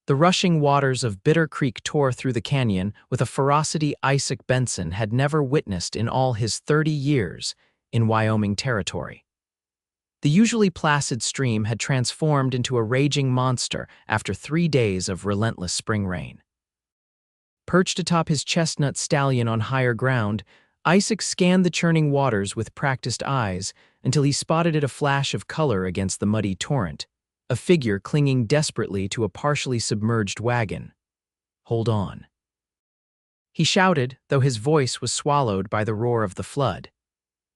The rushing waters of Bitter Creek tore through the canyon with a ferocity Isaac Benson had never witnessed in all his 30 years in Wyoming territory. The usually placid stream had transformed into a raging monster after 3 days of relentless spring rain. Perched atop his chestnut stallion on higher ground, Isaac scanned the churning waters with practiced eyes until he spotted a flash of color against the muddy torrent, a figure clinging desperately to a partially submerged wagon. "Hold on." He shouted, though his voice was swallowed by the roar of the flood.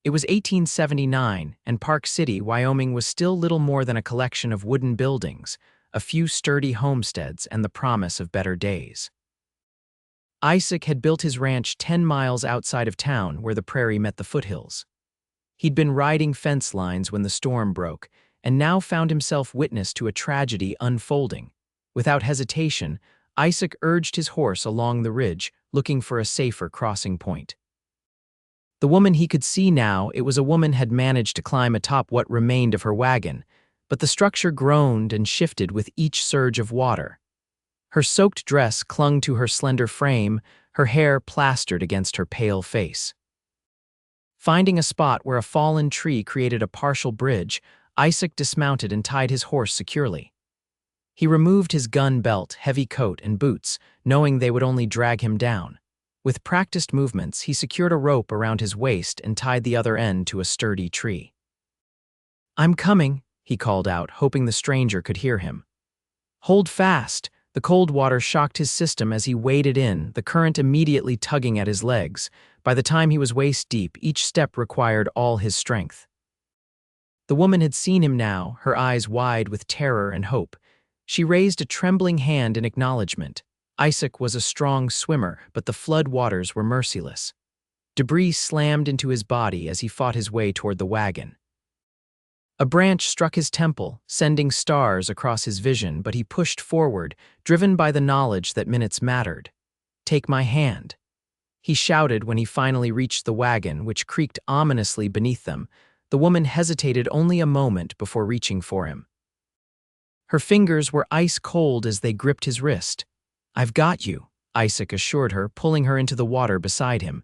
It was 1879, and Park City, Wyoming was still little more than a collection of wooden buildings, a few sturdy homesteads, and the promise of better days. Isaac had built his ranch 10 miles outside of town where the prairie met the foothills. He'd been riding fence lines when the storm broke, and now found himself witness to a tragedy unfolding. Without hesitation, Isaac urged his horse along the ridge, looking for a safer crossing point. The woman he could see now, it was a woman had managed to climb atop what remained of her wagon, but the structure groaned and shifted with each surge of water. Her soaked dress clung to her slender frame, her hair plastered against her pale face. Finding a spot where a fallen tree created a partial bridge, Isaac dismounted and tied his horse securely. He removed his gun belt, heavy coat, and boots, knowing they would only drag him down. With practiced movements, he secured a rope around his waist and tied the other end to a sturdy tree. "I'm coming," he called out, hoping the stranger could hear him. "Hold fast." The cold water shocked his system as he waded in, the current immediately tugging at his legs. By the time he was waist-deep, each step required all his strength. The woman had seen him now, her eyes wide with terror and hope. She raised a trembling hand in acknowledgement. Isaac was a strong swimmer, but the flood waters were merciless. Debris slammed into his body as he fought his way toward the wagon. A branch struck his temple, sending stars across his vision, but he pushed forward, driven by the knowledge that minutes mattered. "Take my hand," he shouted when he finally reached the wagon, which creaked ominously beneath them. The woman hesitated only a moment before reaching for him. Her fingers were ice cold as they gripped his wrist. "I've got you," Isaac assured her, pulling her into the water beside him.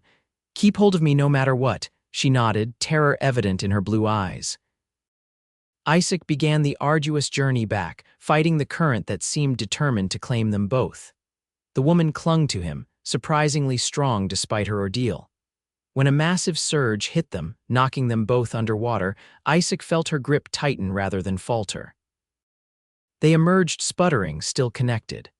"Keep hold of me no matter what," she nodded, terror evident in her blue eyes. Isaac began the arduous journey back, fighting the current that seemed determined to claim them both. The woman clung to him, surprisingly strong despite her ordeal. When a massive surge hit them, knocking them both underwater, Isaac felt her grip tighten rather than falter. They emerged sputtering, still connected.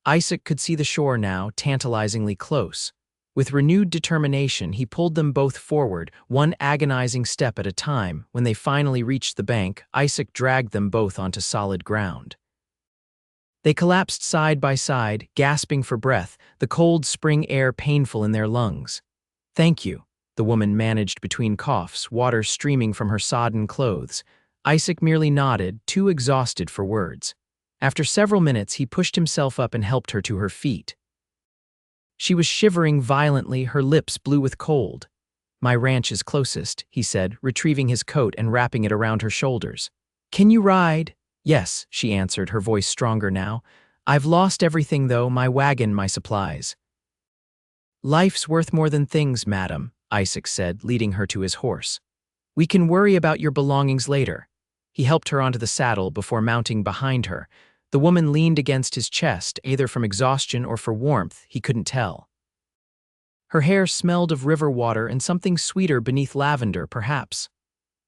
Isaac could see the shore now, tantalizingly close. With renewed determination, he pulled them both forward, one agonizing step at a time. When they finally reached the bank, Isaac dragged them both onto solid ground. They collapsed side by side, gasping for breath, the cold spring air painful in their lungs. "Thank you," the woman managed between coughs, water streaming from her sodden clothes. Isaac merely nodded, too exhausted for words. After several minutes, he pushed himself up and helped her to her feet. She was shivering violently, her lips blue with cold. "My ranch is closest," he said, retrieving his coat and wrapping it around her shoulders. "Can you ride?" "Yes," she answered, her voice stronger now. "I've lost everything, though, my wagon, my supplies." "Life's worth more than things, madam," Isaac said, leading her to his horse. "We can worry about your belongings later." He helped her onto the saddle before mounting behind her. The woman leaned against his chest, either from exhaustion or for warmth, he couldn't tell. Her hair smelled of river water and something sweeter beneath lavender, perhaps.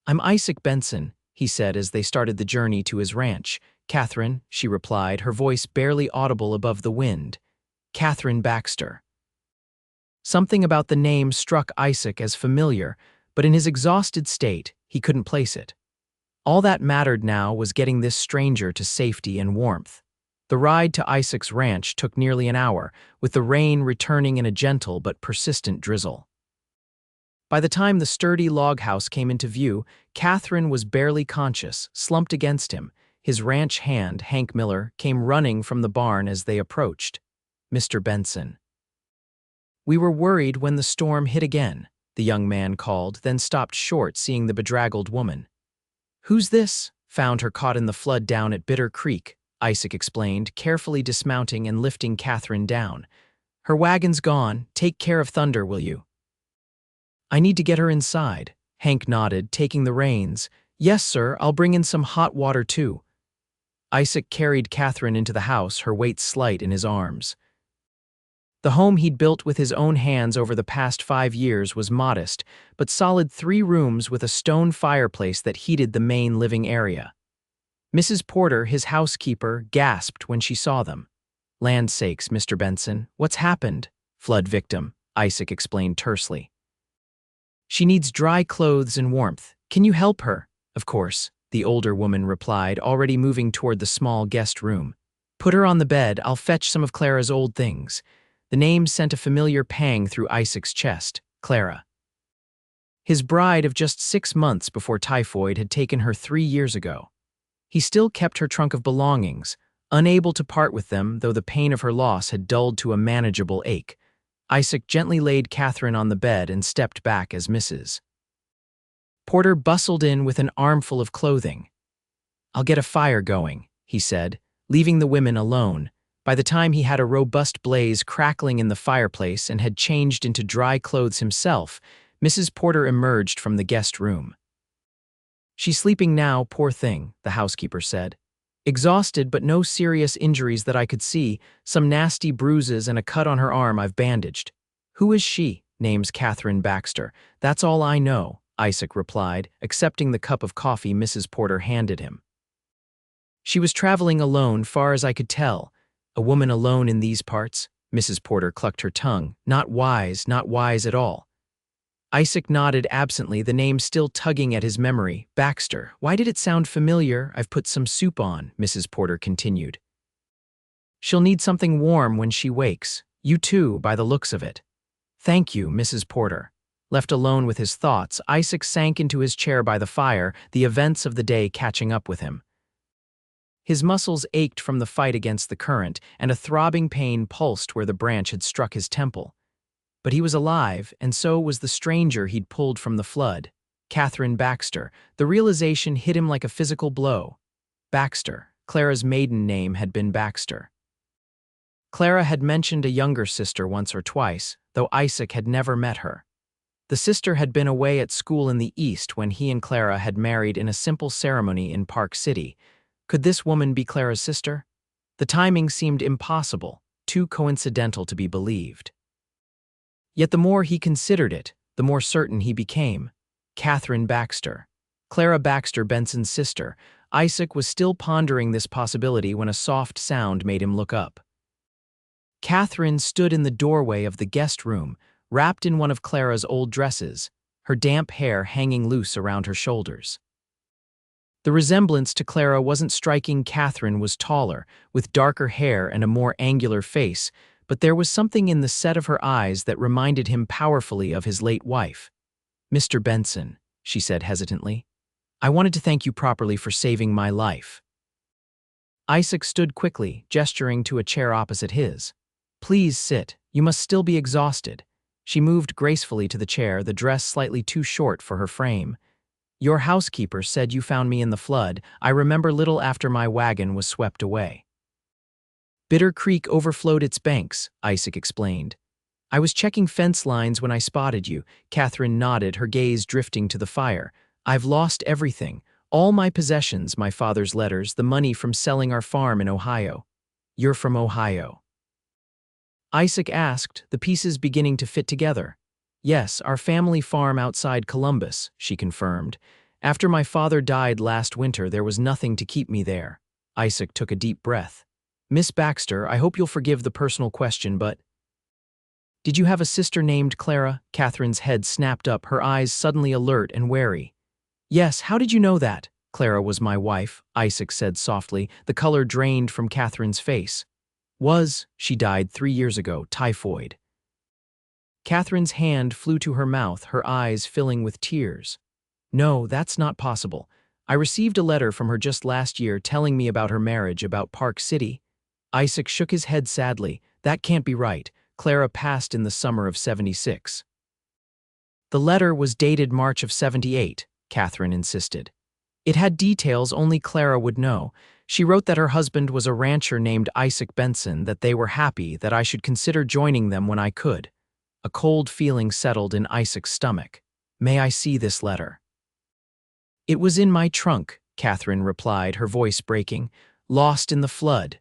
"I'm Isaac Benson," he said as they started the journey to his ranch. "Catherine," she replied, her voice barely audible above the wind. "Catherine Baxter." Something about the name struck Isaac as familiar, but in his exhausted state, he couldn't place it. All that mattered now was getting this stranger to safety and warmth. The ride to Isaac's ranch took nearly an hour, with the rain returning in a gentle but persistent drizzle. By the time the sturdy log house came into view, Catherine was barely conscious, slumped against him. His ranch hand, Hank Miller, came running from the barn as they approached. "Mr. Benson." "We were worried when the storm hit again," the young man called, then stopped short, seeing the bedraggled woman. "Who's this?" Found her caught in the flood down at Bitter Creek, Isaac explained, carefully dismounting and lifting Catherine down. Her wagon's gone. Take care of Thunder, will you? I need to get her inside. Hank nodded, taking the reins. Yes, sir, I'll bring in some hot water too. Isaac carried Catherine into the house, her weight slight in his arms. The home he'd built with his own hands over the past 5 years was modest, but solid 3 rooms with a stone fireplace that heated the main living area. Mrs. Porter, his housekeeper, gasped when she saw them. Land sakes, Mr. Benson, what's happened? Flood victim, Isaac explained tersely. She needs dry clothes and warmth. Can you help her? Of course, the older woman replied, already moving toward the small guest room. Put her on the bed, I'll fetch some of Clara's old things. The name sent a familiar pang through Isaac's chest, Clara. His bride of just 6 months before typhoid had taken her 3 years ago. He still kept her trunk of belongings, unable to part with them, though the pain of her loss had dulled to a manageable ache. Isaac gently laid Catherine on the bed and stepped back as Mrs. Porter bustled in with an armful of clothing. I'll get a fire going, he said, leaving the women alone. By the time he had a robust blaze crackling in the fireplace and had changed into dry clothes himself, Mrs. Porter emerged from the guest room. She's sleeping now, poor thing, the housekeeper said. Exhausted, but no serious injuries that I could see, some nasty bruises and a cut on her arm I've bandaged. Who is she? Name's Catherine Baxter. That's all I know, Isaac replied, accepting the cup of coffee Mrs. Porter handed him. She was traveling alone, far as I could tell. A woman alone in these parts? Mrs. Porter clucked her tongue. Not wise at all. Isaac nodded absently, the name still tugging at his memory. Baxter. Why did it sound familiar? I've put some soup on, Mrs. Porter continued. She'll need something warm when she wakes. You too, by the looks of it. Thank you, Mrs. Porter. Left alone with his thoughts, Isaac sank into his chair by the fire, the events of the day catching up with him. His muscles ached from the fight against the current, and a throbbing pain pulsed where the branch had struck his temple. But he was alive, and so was the stranger he'd pulled from the flood. Catherine Baxter. The realization hit him like a physical blow. Baxter. Clara's maiden name had been Baxter. Clara had mentioned a younger sister once or twice, though Isaac had never met her. The sister had been away at school in the East when he and Clara had married in a simple ceremony in Park City. Could this woman be Clara's sister? The timing seemed impossible, too coincidental to be believed. Yet the more he considered it, the more certain he became. Catherine Baxter. Clara Baxter, Benson's sister. Isaac was still pondering this possibility when a soft sound made him look up. Catherine stood in the doorway of the guest room, wrapped in one of Clara's old dresses, her damp hair hanging loose around her shoulders. The resemblance to Clara wasn't striking. Catherine was taller, with darker hair and a more angular face, but there was something in the set of her eyes that reminded him powerfully of his late wife. Mr. Benson, she said hesitantly, I wanted to thank you properly for saving my life. Isaac stood quickly, gesturing to a chair opposite his. Please sit, you must still be exhausted. She moved gracefully to the chair, the dress slightly too short for her frame. Your housekeeper said you found me in the flood. I remember little after my wagon was swept away. Bitter Creek overflowed its banks, Isaac explained. I was checking fence lines when I spotted you. Catherine nodded, her gaze drifting to the fire. I've lost everything. All my possessions, my father's letters, the money from selling our farm in Ohio. You're from Ohio? Isaac asked, the pieces beginning to fit together. Yes, our family farm outside Columbus, she confirmed. After my father died last winter, there was nothing to keep me there. Isaac took a deep breath. Miss Baxter, I hope you'll forgive the personal question, but… Did you have a sister named Clara? Catherine's head snapped up, her eyes suddenly alert and wary. Yes, how did you know that? Clara was my wife, Isaac said softly, the color drained from Catherine's face. She died 3 years ago, typhoid. Catherine's hand flew to her mouth, her eyes filling with tears. No, that's not possible. I received a letter from her just last year telling me about her marriage, about Park City. Isaac shook his head sadly. That can't be right. Clara passed in the summer of '76. The letter was dated March of '78, Catherine insisted. It had details only Clara would know. She wrote that her husband was a rancher named Isaac Benson, that they were happy, that I should consider joining them when I could. A cold feeling settled in Isaac's stomach. May I see this letter? It was in my trunk, Catherine replied, her voice breaking, lost in the flood.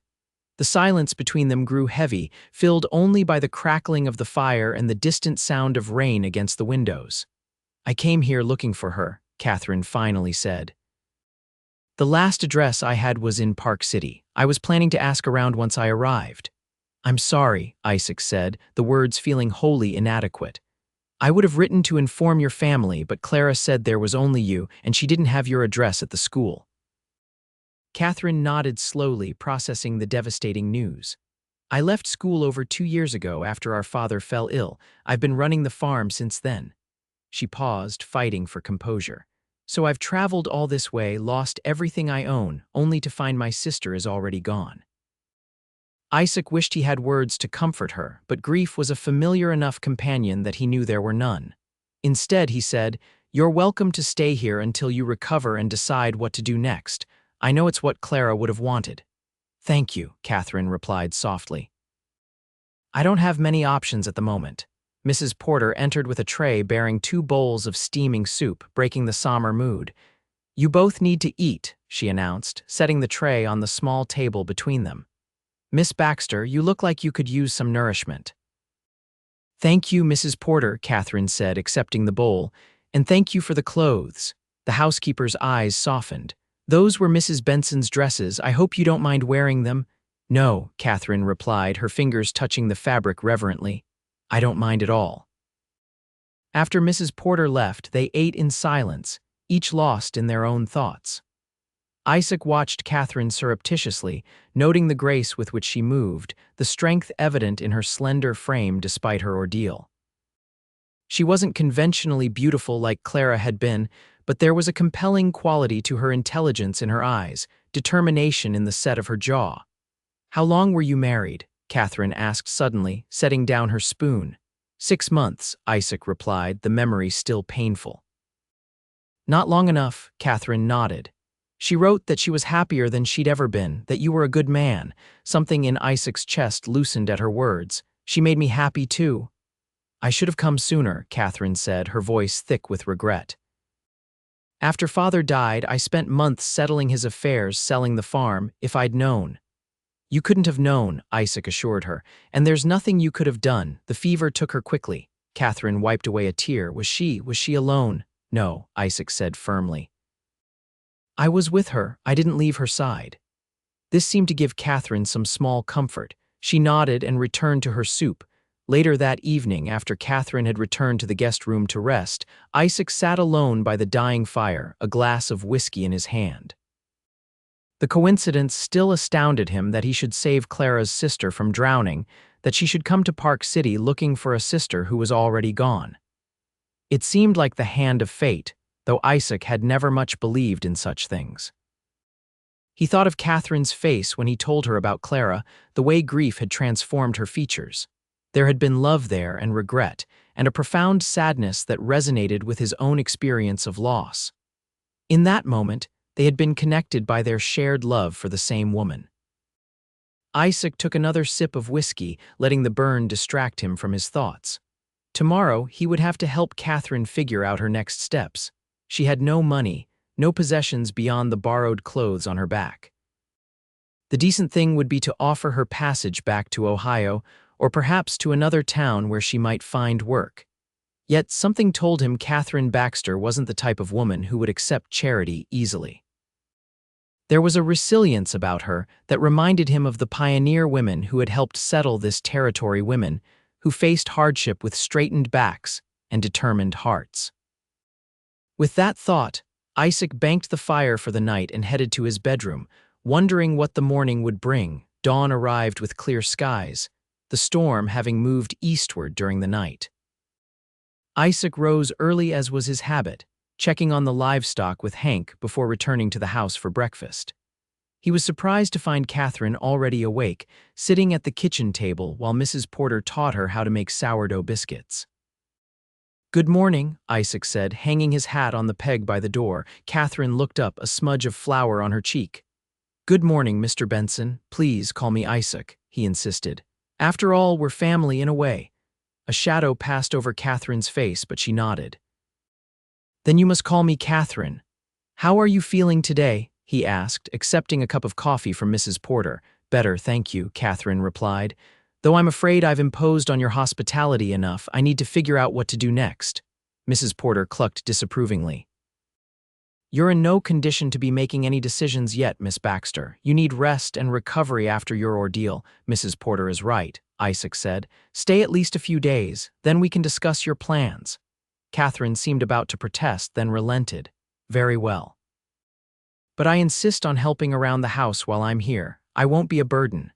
The silence between them grew heavy, filled only by the crackling of the fire and the distant sound of rain against the windows. I came here looking for her, Catherine finally said. The last address I had was in Park City. I was planning to ask around once I arrived. I'm sorry, Isaac said, the words feeling wholly inadequate. I would have written to inform your family, but Clara said there was only you, and she didn't have your address at the school. Catherine nodded slowly, processing the devastating news. I left school over 2 years ago after our father fell ill. I've been running the farm since then. She paused, fighting for composure. So I've traveled all this way, lost everything I own, only to find my sister is already gone. Isaac wished he had words to comfort her, but grief was a familiar enough companion that he knew there were none. Instead, he said, "You're welcome to stay here until you recover and decide what to do next. I know it's what Clara would have wanted." "Thank you," Catherine replied softly. "I don't have many options at the moment." Mrs. Porter entered with a tray bearing 2 bowls of steaming soup, breaking the somber mood. "You both need to eat," she announced, setting the tray on the small table between them. "Miss Baxter, you look like you could use some nourishment." "Thank you, Mrs. Porter," Catherine said, accepting the bowl, "and thank you for the clothes." The housekeeper's eyes softened. "Those were Mrs. Benson's dresses. I hope you don't mind wearing them." "No," Catherine replied, her fingers touching the fabric reverently. "I don't mind at all." After Mrs. Porter left, they ate in silence, each lost in their own thoughts. Isaac watched Catherine surreptitiously, noting the grace with which she moved, the strength evident in her slender frame despite her ordeal. She wasn't conventionally beautiful like Clara had been, but there was a compelling quality to her intelligence in her eyes, determination in the set of her jaw. "How long were you married?" Catherine asked suddenly, setting down her spoon. 6 months, Isaac replied, the memory still painful. "Not long enough," Catherine nodded. "She wrote that she was happier than she'd ever been, that you were a good man." Something in Isaac's chest loosened at her words. "She made me happy too." "I should have come sooner," Catherine said, her voice thick with regret. "After Father died, I spent months settling his affairs, selling the farm. If I'd known." "You couldn't have known," Isaac assured her, "and there's nothing you could have done. The fever took her quickly." Catherine wiped away a tear. Was she alone?" "No," Isaac said firmly. "I was with her. I didn't leave her side." This seemed to give Catherine some small comfort. She nodded and returned to her soup. Later that evening, after Catherine had returned to the guest room to rest, Isaac sat alone by the dying fire, a glass of whiskey in his hand. The coincidence still astounded him that he should save Clara's sister from drowning, that she should come to Park City looking for a sister who was already gone. It seemed like the hand of fate, though Isaac had never much believed in such things. He thought of Catherine's face when he told her about Clara, the way grief had transformed her features. There had been love there and regret, and a profound sadness that resonated with his own experience of loss. In that moment, they had been connected by their shared love for the same woman. Isaac took another sip of whiskey, letting the burn distract him from his thoughts. Tomorrow, he would have to help Catherine figure out her next steps. She had no money, no possessions beyond the borrowed clothes on her back. The decent thing would be to offer her passage back to Ohio, or perhaps to another town where she might find work. Yet something told him Catherine Baxter wasn't the type of woman who would accept charity easily. There was a resilience about her that reminded him of the pioneer women who had helped settle this territory, women who faced hardship with straightened backs and determined hearts. With that thought, Isaac banked the fire for the night and headed to his bedroom, wondering what the morning would bring. Dawn arrived with clear skies, the storm having moved eastward during the night. Isaac rose early as was his habit, checking on the livestock with Hank before returning to the house for breakfast. He was surprised to find Catherine already awake, sitting at the kitchen table while Mrs. Porter taught her how to make sourdough biscuits. "Good morning," Isaac said, hanging his hat on the peg by the door. Catherine looked up, a smudge of flour on her cheek. Good morning, Mr. Benson. Please call me Isaac, he insisted. After all, we're family in a way. A shadow passed over Catherine's face, but she nodded. Then you must call me Catherine. How are you feeling today? He asked, accepting a cup of coffee from Mrs. Porter. Better, thank you, Catherine replied. Though I'm afraid I've imposed on your hospitality enough, I need to figure out what to do next. Mrs. Porter clucked disapprovingly. You're in no condition to be making any decisions yet, Miss Baxter. You need rest and recovery after your ordeal. Mrs. Porter is right, Isaac said. Stay at least a few days, then we can discuss your plans. Catherine seemed about to protest, then relented. Very well. But I insist on helping around the house while I'm here. I won't be a burden.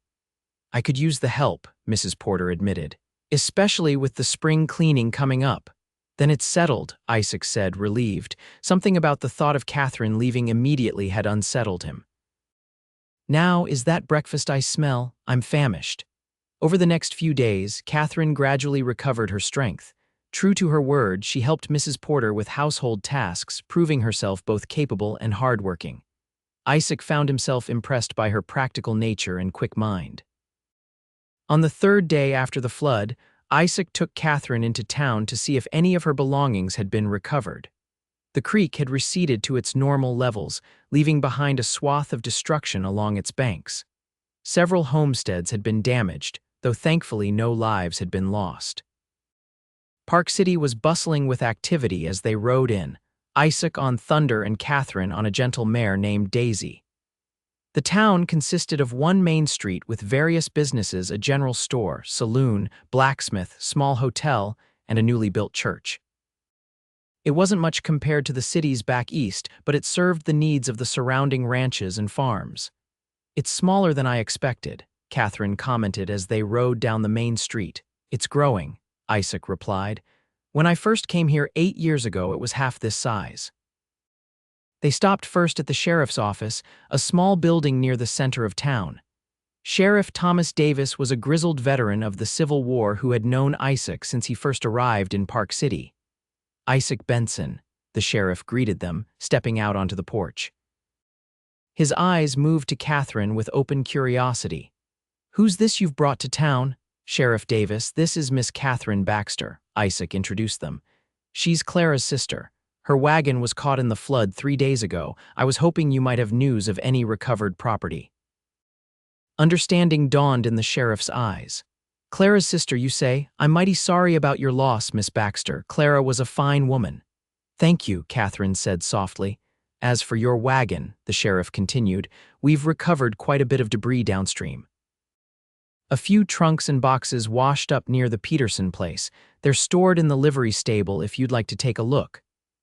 I could use the help, Mrs. Porter admitted, especially with the spring cleaning coming up. Then it's settled, Isaac said, relieved. Something about the thought of Catherine leaving immediately had unsettled him. Now, is that breakfast I smell? I'm famished. Over the next few days, Catherine gradually recovered her strength. True to her word, she helped Mrs. Porter with household tasks, proving herself both capable and hardworking. Isaac found himself impressed by her practical nature and quick mind. On the third day after the flood, Isaac took Catherine into town to see if any of her belongings had been recovered. The creek had receded to its normal levels, leaving behind a swath of destruction along its banks. Several homesteads had been damaged, though thankfully no lives had been lost. Park City was bustling with activity as they rode in, Isaac on Thunder and Catherine on a gentle mare named Daisy. The town consisted of one main street with various businesses, a general store, saloon, blacksmith, small hotel, and a newly built church. It wasn't much compared to the cities back east, but it served the needs of the surrounding ranches and farms. It's smaller than I expected, Catherine commented as they rode down the main street. It's growing, Isaac replied. When I first came here 8 years ago, it was half this size. They stopped first at the sheriff's office, a small building near the center of town. Sheriff Thomas Davis was a grizzled veteran of the Civil War who had known Isaac since he first arrived in Park City. Isaac Benson, the sheriff greeted them, stepping out onto the porch. His eyes moved to Catherine with open curiosity. Who's this you've brought to town? Sheriff Davis, this is Miss Catherine Baxter, Isaac introduced them. She's Clara's sister. Her wagon was caught in the flood 3 days ago. I was hoping you might have news of any recovered property. Understanding dawned in the sheriff's eyes. Clara's sister, you say? I'm mighty sorry about your loss, Miss Baxter. Clara was a fine woman. Thank you, Catherine said softly. As for your wagon, the sheriff continued, we've recovered quite a bit of debris downstream. A few trunks and boxes washed up near the Peterson place. They're stored in the livery stable if you'd like to take a look.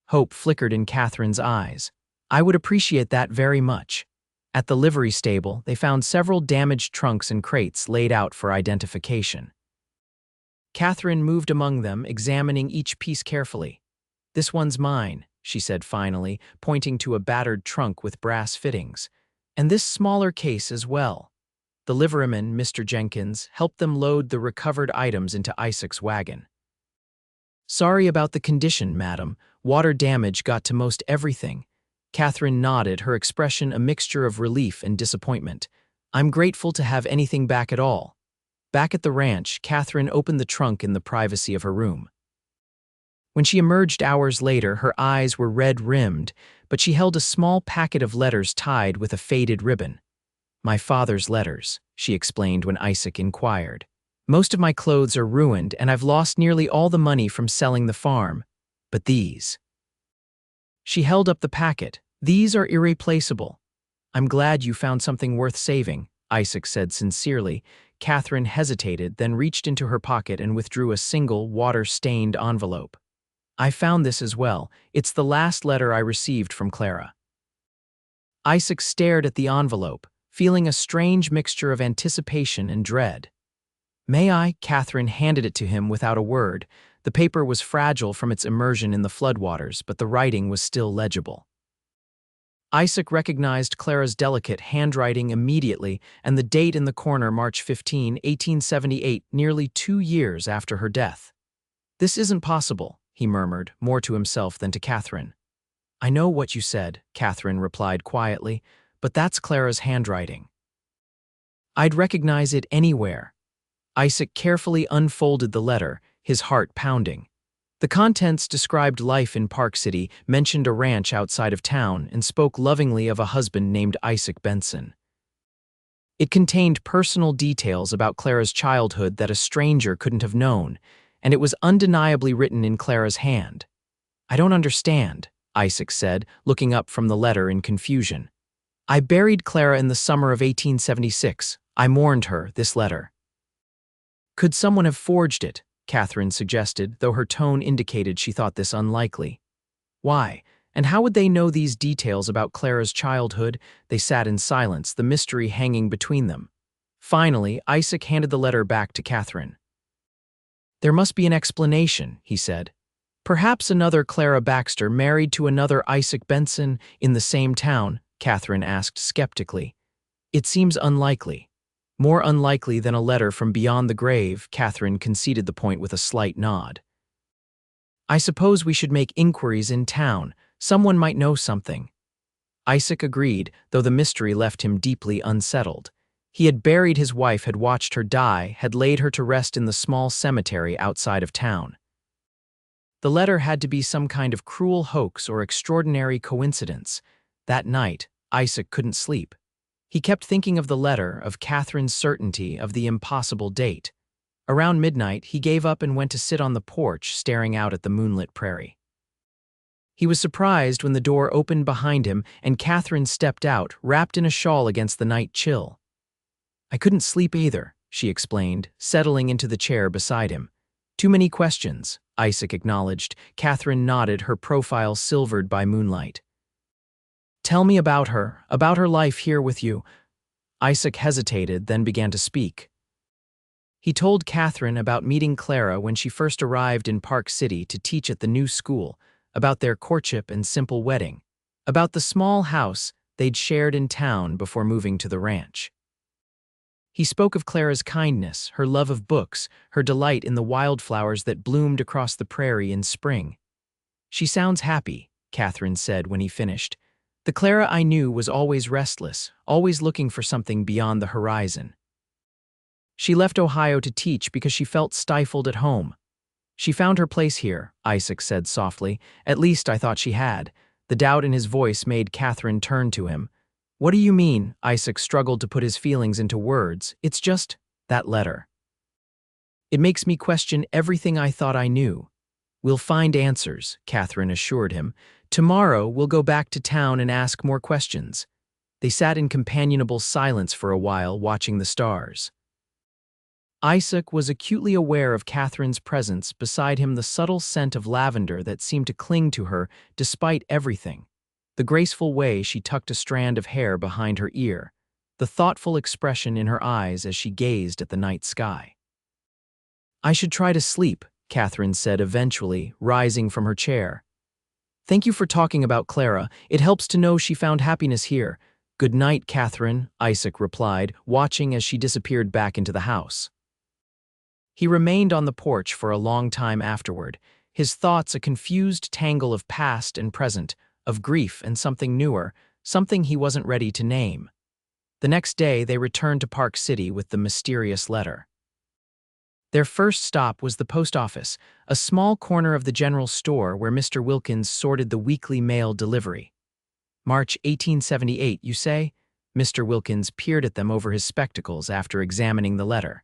Hope flickered in Catherine's eyes. I would appreciate that very much. At the livery stable, they found several damaged trunks and crates laid out for identification. Catherine moved among them, examining each piece carefully. This one's mine, she said finally, pointing to a battered trunk with brass fittings. And this smaller case as well. The liveryman, Mr. Jenkins, helped them load the recovered items into Isaac's wagon. Sorry about the condition, madam. Water damage got to most everything. Catherine nodded, her expression a mixture of relief and disappointment. I'm grateful to have anything back at all. Back at the ranch, Catherine opened the trunk in the privacy of her room. When she emerged hours later, her eyes were red-rimmed, but she held a small packet of letters tied with a faded ribbon. My father's letters, she explained when Isaac inquired. Most of my clothes are ruined, and I've lost nearly all the money from selling the farm. But these. She held up the packet. These are irreplaceable. I'm glad you found something worth saving, Isaac said sincerely. Catherine hesitated, then reached into her pocket and withdrew a single, water-stained envelope. I found this as well. It's the last letter I received from Clara. Isaac stared at the envelope, feeling a strange mixture of anticipation and dread. May I? Catherine handed it to him without a word. The paper was fragile from its immersion in the floodwaters, but the writing was still legible. Isaac recognized Clara's delicate handwriting immediately, and the date in the corner, March 15, 1878, nearly 2 years after her death. This isn't possible, he murmured, more to himself than to Catherine. I know what you said, Catherine replied quietly, but that's Clara's handwriting. I'd recognize it anywhere. Isaac carefully unfolded the letter, his heart pounding. The contents described life in Park City, mentioned a ranch outside of town, and spoke lovingly of a husband named Isaac Benson. It contained personal details about Clara's childhood that a stranger couldn't have known, and it was undeniably written in Clara's hand. "I don't understand," Isaac said, looking up from the letter in confusion. "I buried Clara in the summer of 1876. I mourned her, this letter." "Could someone have forged it?" Catherine suggested, though her tone indicated she thought this unlikely. "Why? And how would they know these details about Clara's childhood?" They sat in silence, the mystery hanging between them. Finally, Isaac handed the letter back to Catherine. "There must be an explanation," he said. "Perhaps another Clara Baxter married to another Isaac Benson in the same town," Catherine asked skeptically. "It seems unlikely." "More unlikely than a letter from beyond the grave," Catherine conceded the point with a slight nod. "I suppose we should make inquiries in town. Someone might know something." Isaac agreed, though the mystery left him deeply unsettled. He had buried his wife, had watched her die, had laid her to rest in the small cemetery outside of town. The letter had to be some kind of cruel hoax or extraordinary coincidence. That night, Isaac couldn't sleep. He kept thinking of the letter, of Catherine's certainty, of the impossible date. Around midnight, he gave up and went to sit on the porch, staring out at the moonlit prairie. He was surprised when the door opened behind him and Catherine stepped out, wrapped in a shawl against the night chill. "I couldn't sleep either," she explained, settling into the chair beside him. "Too many questions," Isaac acknowledged. Catherine nodded, her profile silvered by moonlight. "Tell me about her life here with you." Isaac hesitated, then began to speak. He told Catherine about meeting Clara when she first arrived in Park City to teach at the new school, about their courtship and simple wedding, about the small house they'd shared in town before moving to the ranch. He spoke of Clara's kindness, her love of books, her delight in the wildflowers that bloomed across the prairie in spring. "She sounds happy," Catherine said when he finished. "The Clara I knew was always restless, always looking for something beyond the horizon. She left Ohio to teach because she felt stifled at home. She found her place here," Isaac said softly. "At least I thought she had." The doubt in his voice made Catherine turn to him. "What do you mean?" Isaac struggled to put his feelings into words. "It's just that letter. It makes me question everything I thought I knew." "We'll find answers," Catherine assured him. "Tomorrow we'll go back to town and ask more questions." They sat in companionable silence for a while, watching the stars. Isaac was acutely aware of Catherine's presence, beside him the subtle scent of lavender that seemed to cling to her despite everything, the graceful way she tucked a strand of hair behind her ear, the thoughtful expression in her eyes as she gazed at the night sky. "I should try to sleep," Catherine said eventually, rising from her chair. "Thank you for talking about Clara. It helps to know she found happiness here." "Good night, Catherine," Isaac replied, watching as she disappeared back into the house. He remained on the porch for a long time afterward, his thoughts a confused tangle of past and present, of grief and something newer, something he wasn't ready to name. The next day, they returned to Park City with the mysterious letter. Their first stop was the post office, a small corner of the general store where Mr. Wilkins sorted the weekly mail delivery. "March 1878, you say?" Mr. Wilkins peered at them over his spectacles after examining the letter.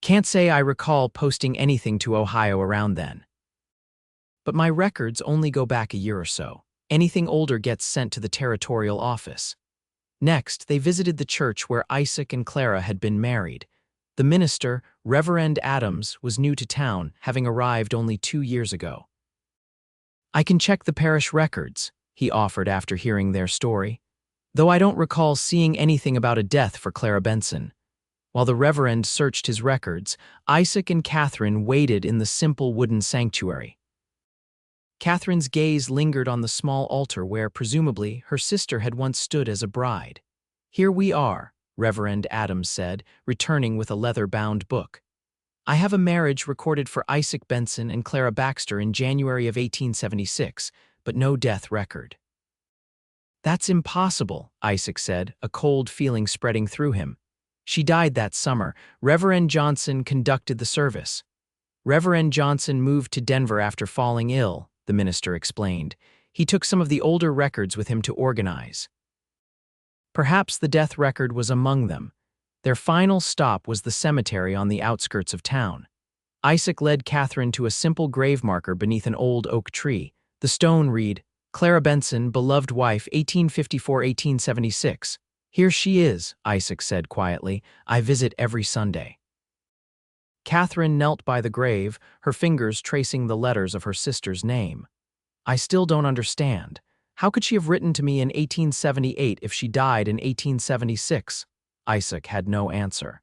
"Can't say I recall posting anything to Ohio around then. But my records only go back a year or so. Anything older gets sent to the territorial office." Next, they visited the church where Isaac and Clara had been married. The minister, Reverend Adams, was new to town, having arrived only 2 years ago. "I can check the parish records," he offered after hearing their story, "though I don't recall seeing anything about a death for Clara Benson." While the Reverend searched his records, Isaac and Catherine waited in the simple wooden sanctuary. Catherine's gaze lingered on the small altar where, presumably, her sister had once stood as a bride. "Here we are," Reverend Adams said, returning with a leather-bound book. "I have a marriage recorded for Isaac Benson and Clara Baxter in January of 1876, but no death record." That's impossible, Isaac said, a cold feeling spreading through him. She died that summer. Reverend Johnson conducted the service. Reverend Johnson moved to Denver after falling ill, the minister explained. He took some of the older records with him to organize. Perhaps the death record was among them. Their final stop was the cemetery on the outskirts of town. Isaac led Catherine to a simple grave marker beneath an old oak tree. The stone read, Clara Benson, beloved wife, 1854–1876. Here she is, Isaac said quietly. I visit every Sunday. Catherine knelt by the grave, her fingers tracing the letters of her sister's name. I still don't understand. How could she have written to me in 1878 if she died in 1876? Isaac had no answer.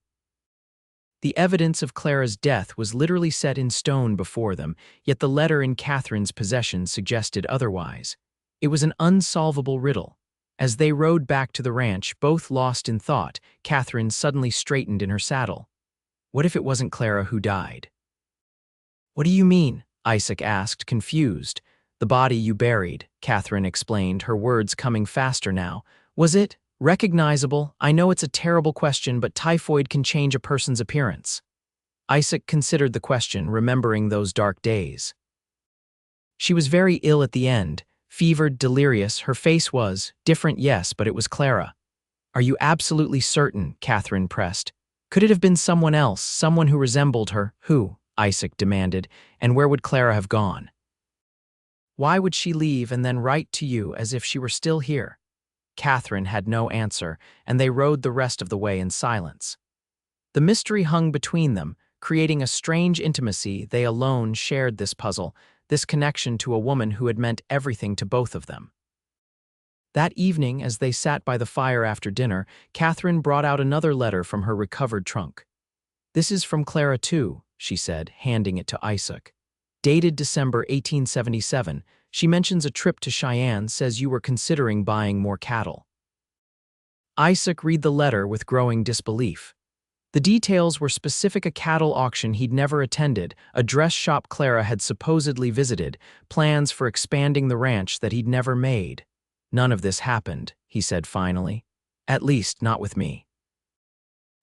The evidence of Clara's death was literally set in stone before them, yet the letter in Catherine's possession suggested otherwise. It was an unsolvable riddle. As they rode back to the ranch, both lost in thought, Catherine suddenly straightened in her saddle. What if it wasn't Clara who died? What do you mean? Isaac asked, confused. The body you buried, Catherine explained, her words coming faster now. Was it recognizable? I know it's a terrible question, but typhoid can change a person's appearance. Isaac considered the question, remembering those dark days. She was very ill at the end, fevered, delirious. Her face was different, yes, but it was Clara. Are you absolutely certain? Catherine pressed. Could it have been someone else, someone who resembled her? Who? Isaac demanded. And where would Clara have gone? Why would she leave and then write to you as if she were still here? Catherine had no answer, and they rode the rest of the way in silence. The mystery hung between them, creating a strange intimacy. They alone shared this puzzle, this connection to a woman who had meant everything to both of them. That evening, as they sat by the fire after dinner, Catherine brought out another letter from her recovered trunk. This is from Clara too, she said, handing it to Isaac. Dated December 1877, she mentions a trip to Cheyenne, says you were considering buying more cattle. Isaac read the letter with growing disbelief. The details were specific: a cattle auction he'd never attended, a dress shop Clara had supposedly visited, plans for expanding the ranch that he'd never made. None of this happened, he said finally. At least not with me.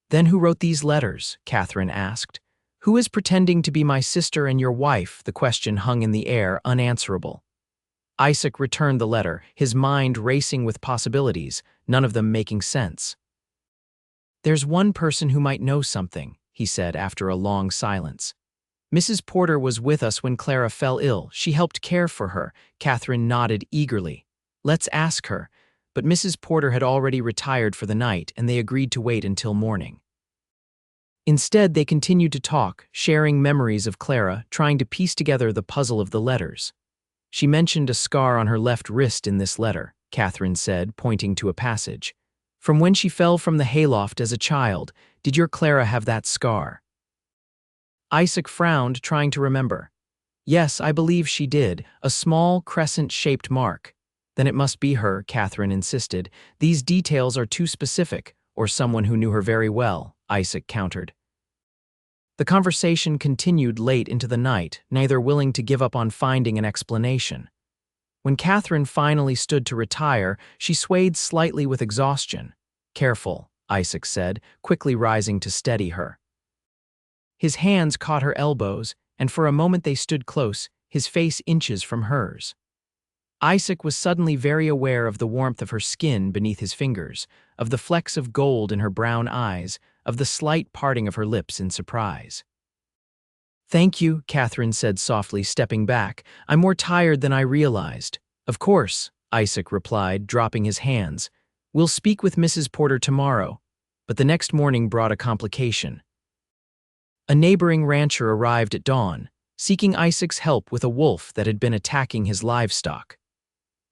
Then who wrote these letters? Catherine asked. Who is pretending to be my sister and your wife? The question hung in the air, unanswerable. Isaac returned the letter, his mind racing with possibilities, none of them making sense. There's one person who might know something, he said after a long silence. Mrs. Porter was with us when Clara fell ill. She helped care for her. Catherine nodded eagerly. Let's ask her. But Mrs. Porter had already retired for the night, and they agreed to wait until morning. Instead, they continued to talk, sharing memories of Clara, trying to piece together the puzzle of the letters. She mentioned a scar on her left wrist in this letter, Catherine said, pointing to a passage. From when she fell from the hayloft as a child, did your Clara have that scar? Isaac frowned, trying to remember. Yes, I believe she did, a small crescent-shaped mark. Then it must be her, Catherine insisted. These details are too specific, or someone who knew her very well, Isaac countered. The conversation continued late into the night, neither willing to give up on finding an explanation. When Catherine finally stood to retire, she swayed slightly with exhaustion. Careful, Isaac said, quickly rising to steady her. His hands caught her elbows, and for a moment they stood close, his face inches from hers. Isaac was suddenly very aware of the warmth of her skin beneath his fingers, of the flecks of gold in her brown eyes, of the slight parting of her lips in surprise. Thank you, Catherine said softly, stepping back. I'm more tired than I realized. Of course, Isaac replied, dropping his hands. We'll speak with Mrs. Porter tomorrow. But the next morning brought a complication. A neighboring rancher arrived at dawn, seeking Isaac's help with a wolf that had been attacking his livestock.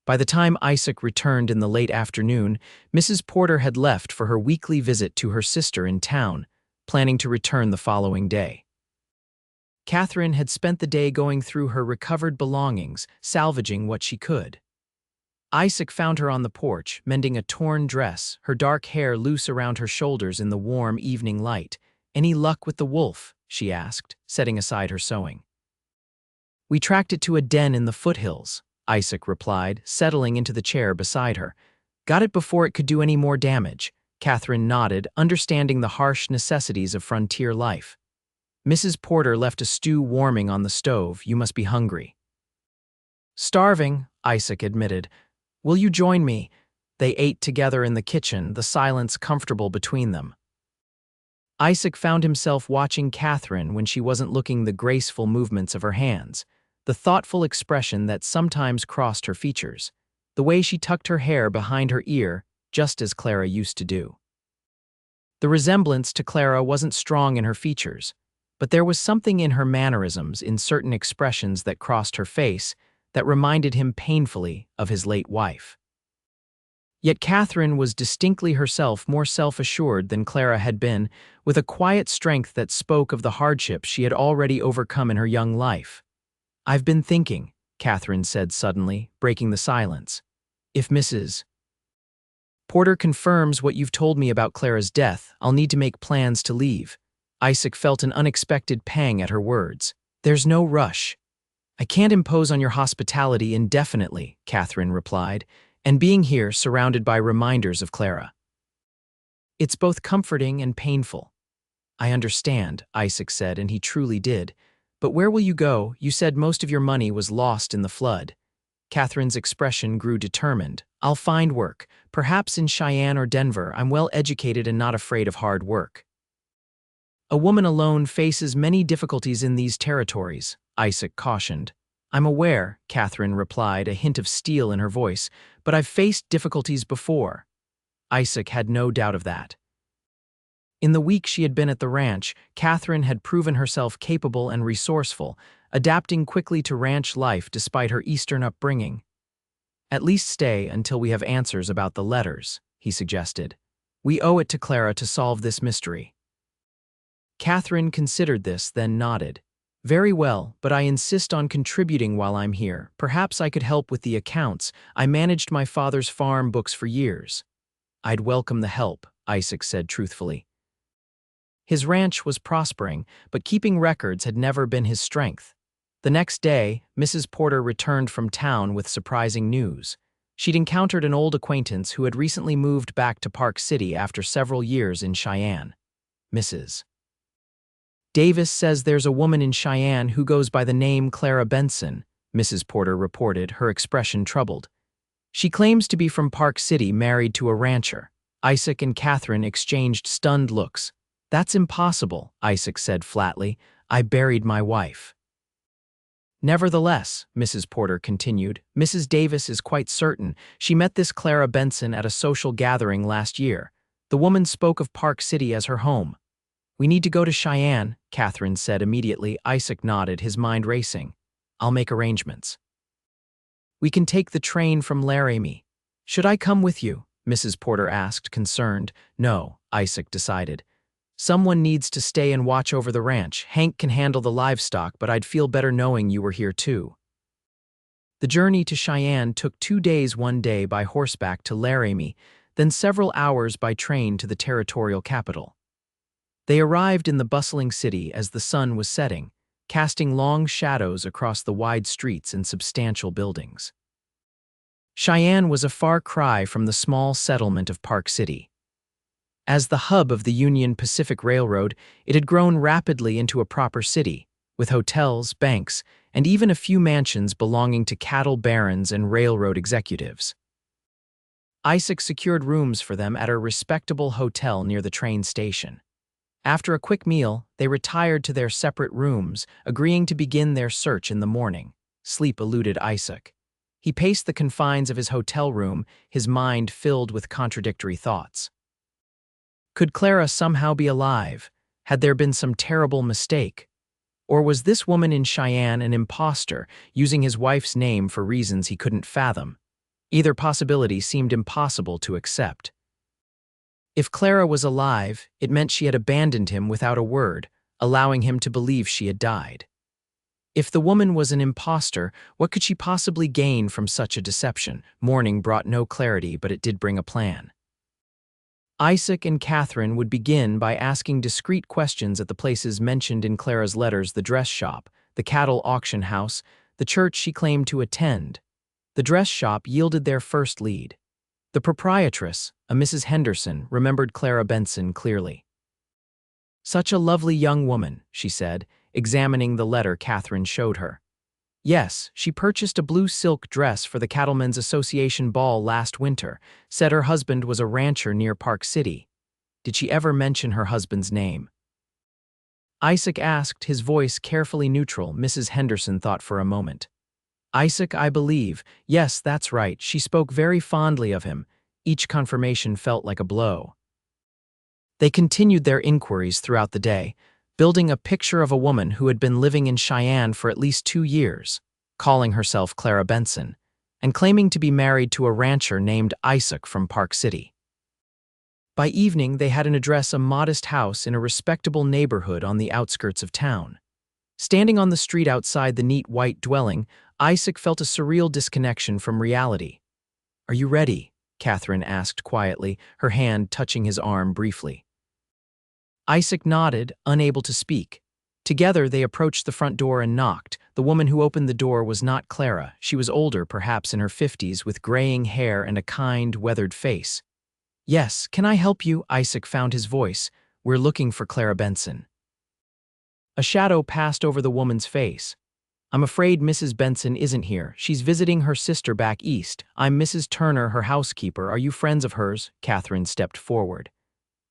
By the time Isaac returned in the late afternoon, Mrs. Porter had left for her weekly visit to her sister in town, planning to return the following day. Catherine had spent the day going through her recovered belongings, salvaging what she could. Isaac found her on the porch, mending a torn dress, her dark hair loose around her shoulders in the warm evening light. Any luck with the wolf? She asked, setting aside her sewing. We tracked it to a den in the foothills, Isaac replied, settling into the chair beside her. Got it before it could do any more damage. Catherine nodded, understanding the harsh necessities of frontier life. Mrs. Porter left a stew warming on the stove. You must be hungry. Starving, Isaac admitted. Will you join me? They ate together in the kitchen, the silence comfortable between them. Isaac found himself watching Catherine when she wasn't looking, the graceful movements of her hands, the thoughtful expression that sometimes crossed her features, the way she tucked her hair behind her ear, just as Clara used to do. The resemblance to Clara wasn't strong in her features, but there was something in her mannerisms, in certain expressions that crossed her face, that reminded him painfully of his late wife. Yet Catherine was distinctly herself, more self-assured than Clara had been, with a quiet strength that spoke of the hardships she had already overcome in her young life. I've been thinking, Catherine said suddenly, breaking the silence. If Mrs. Porter confirms what you've told me about Clara's death, I'll need to make plans to leave. Isaac felt an unexpected pang at her words. There's no rush. I can't impose on your hospitality indefinitely, Catherine replied, and being here surrounded by reminders of Clara. It's both comforting and painful. I understand, Isaac said, and he truly did. But where will you go? You said most of your money was lost in the flood. Catherine's expression grew determined. I'll find work, perhaps in Cheyenne or Denver. I'm well educated and not afraid of hard work. A woman alone faces many difficulties in these territories, Isaac cautioned. I'm aware, Catherine replied, a hint of steel in her voice, but I've faced difficulties before. Isaac had no doubt of that. In the week she had been at the ranch, Catherine had proven herself capable and resourceful, adapting quickly to ranch life despite her Eastern upbringing. At least stay until we have answers about the letters, he suggested. We owe it to Clara to solve this mystery. Catherine considered this, then nodded. Very well, but I insist on contributing while I'm here. Perhaps I could help with the accounts. I managed my father's farm books for years. I'd welcome the help, Isaac said truthfully. His ranch was prospering, but keeping records had never been his strength. The next day, Mrs. Porter returned from town with surprising news. She'd encountered an old acquaintance who had recently moved back to Park City after several years in Cheyenne. Mrs. Davis says there's a woman in Cheyenne who goes by the name Clara Benson, Mrs. Porter reported, her expression troubled. She claims to be from Park City, married to a rancher. Isaac and Catherine exchanged stunned looks. That's impossible, Isaac said flatly. I buried my wife. Nevertheless, Mrs. Porter continued, Mrs. Davis is quite certain she met this Clara Benson at a social gathering last year. The woman spoke of Park City as her home. We need to go to Cheyenne, Catherine said immediately. Isaac nodded, his mind racing. I'll make arrangements. We can take the train from Laramie. Should I come with you? Mrs. Porter asked, concerned. No, Isaac decided. Someone needs to stay and watch over the ranch. Hank can handle the livestock, but I'd feel better knowing you were here too. The journey to Cheyenne took 2 days, 1 day by horseback to Laramie, then several hours by train to the territorial capital. They arrived in the bustling city as the sun was setting, casting long shadows across the wide streets and substantial buildings. Cheyenne was a far cry from the small settlement of Park City. As the hub of the Union Pacific Railroad, it had grown rapidly into a proper city, with hotels, banks, and even a few mansions belonging to cattle barons and railroad executives. Isaac secured rooms for them at a respectable hotel near the train station. After a quick meal, they retired to their separate rooms, agreeing to begin their search in the morning. Sleep eluded Isaac. He paced the confines of his hotel room, his mind filled with contradictory thoughts. Could Clara somehow be alive? Had there been some terrible mistake? Or was this woman in Cheyenne an imposter, using his wife's name for reasons he couldn't fathom? Either possibility seemed impossible to accept. If Clara was alive, it meant she had abandoned him without a word, allowing him to believe she had died. If the woman was an imposter, what could she possibly gain from such a deception? Morning brought no clarity, but it did bring a plan. Isaac and Catherine would begin by asking discreet questions at the places mentioned in Clara's letters: the dress shop, the cattle auction house, the church she claimed to attend. The dress shop yielded their first lead. The proprietress, a Mrs. Henderson, remembered Clara Benson clearly. "Such a lovely young woman," she said, examining the letter Catherine showed her. "Yes, she purchased a blue silk dress for the Cattlemen's Association ball last winter, said her husband was a rancher near Park City. Did she ever mention her husband's name?" Isaac asked, his voice carefully neutral. Mrs. Henderson thought for a moment. "Isaac, I believe. Yes, that's right. She spoke very fondly of him." Each confirmation felt like a blow. They continued their inquiries throughout the day, building a picture of a woman who had been living in Cheyenne for at least 2 years, calling herself Clara Benson, and claiming to be married to a rancher named Isaac from Park City. By evening, they had an address, a modest house in a respectable neighborhood on the outskirts of town. Standing on the street outside the neat white dwelling, Isaac felt a surreal disconnection from reality. "Are you ready?" Catherine asked quietly, her hand touching his arm briefly. Isaac nodded, unable to speak. Together, they approached the front door and knocked. The woman who opened the door was not Clara. She was older, perhaps in her 50s, with graying hair and a kind, weathered face. "Yes, can I help you?" Isaac found his voice. "We're looking for Clara Benson." A shadow passed over the woman's face. "I'm afraid Mrs. Benson isn't here. She's visiting her sister back east. I'm Mrs. Turner, her housekeeper. Are you friends of hers?" Catherine stepped forward.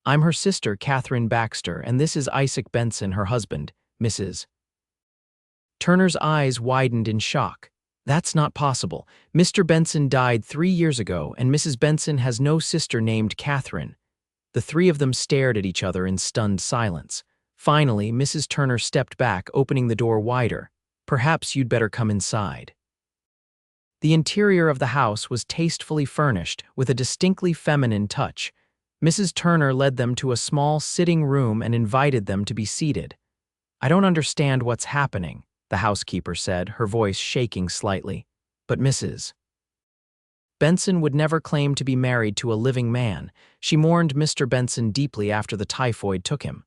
"I'm her sister, Catherine Baxter, and this is Isaac Benson, her husband, Mrs." Turner's eyes widened in shock. "That's not possible. Mr. Benson died 3 years ago, and Mrs. Benson has no sister named Catherine." The three of them stared at each other in stunned silence. Finally, Mrs. Turner stepped back, opening the door wider. "Perhaps you'd better come inside." The interior of the house was tastefully furnished, with a distinctly feminine touch. Mrs. Turner led them to a small sitting room and invited them to be seated. "I don't understand what's happening," the housekeeper said, her voice shaking slightly. "But Mrs. Benson would never claim to be married to a living man. She mourned Mr. Benson deeply after the typhoid took him."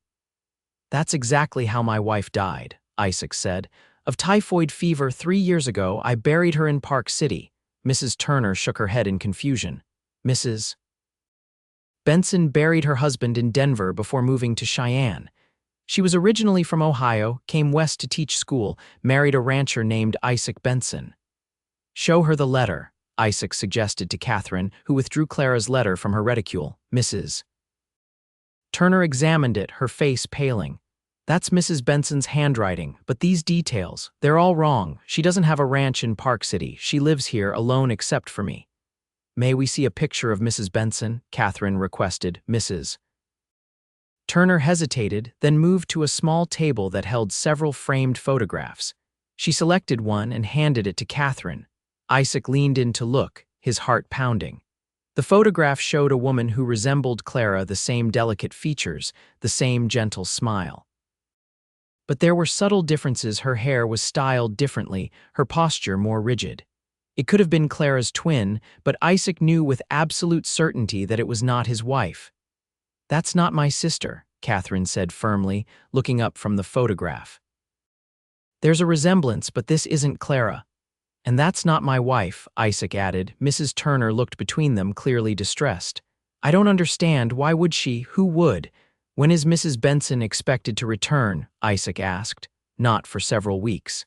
"That's exactly how my wife died," Isaac said. "Of typhoid fever 3 years ago. I buried her in Park City." Mrs. Turner shook her head in confusion. "Mrs. Benson buried her husband in Denver before moving to Cheyenne. She was originally from Ohio, came west to teach school, married a rancher named Isaac Benson." "Show her the letter," Isaac suggested to Catherine, who withdrew Clara's letter from her reticule. Mrs. Turner examined it, her face paling. "That's Mrs. Benson's handwriting, but these details, they're all wrong. She doesn't have a ranch in Park City. She lives here alone except for me." "May we see a picture of Mrs. Benson?" Catherine requested. Mrs. Turner hesitated, then moved to a small table that held several framed photographs. She selected one and handed it to Catherine. Isaac leaned in to look, his heart pounding. The photograph showed a woman who resembled Clara, the same delicate features, the same gentle smile. But there were subtle differences. Her hair was styled differently, her posture more rigid. It could have been Clara's twin, but Isaac knew with absolute certainty that it was not his wife. "That's not my sister," Catherine said firmly, looking up from the photograph. "There's a resemblance, but this isn't Clara." "And that's not my wife," Isaac added. Mrs. Turner looked between them, clearly distressed. "I don't understand. Why would she? Who would? When is Mrs. Benson expected to return?" Isaac asked. "Not for several weeks."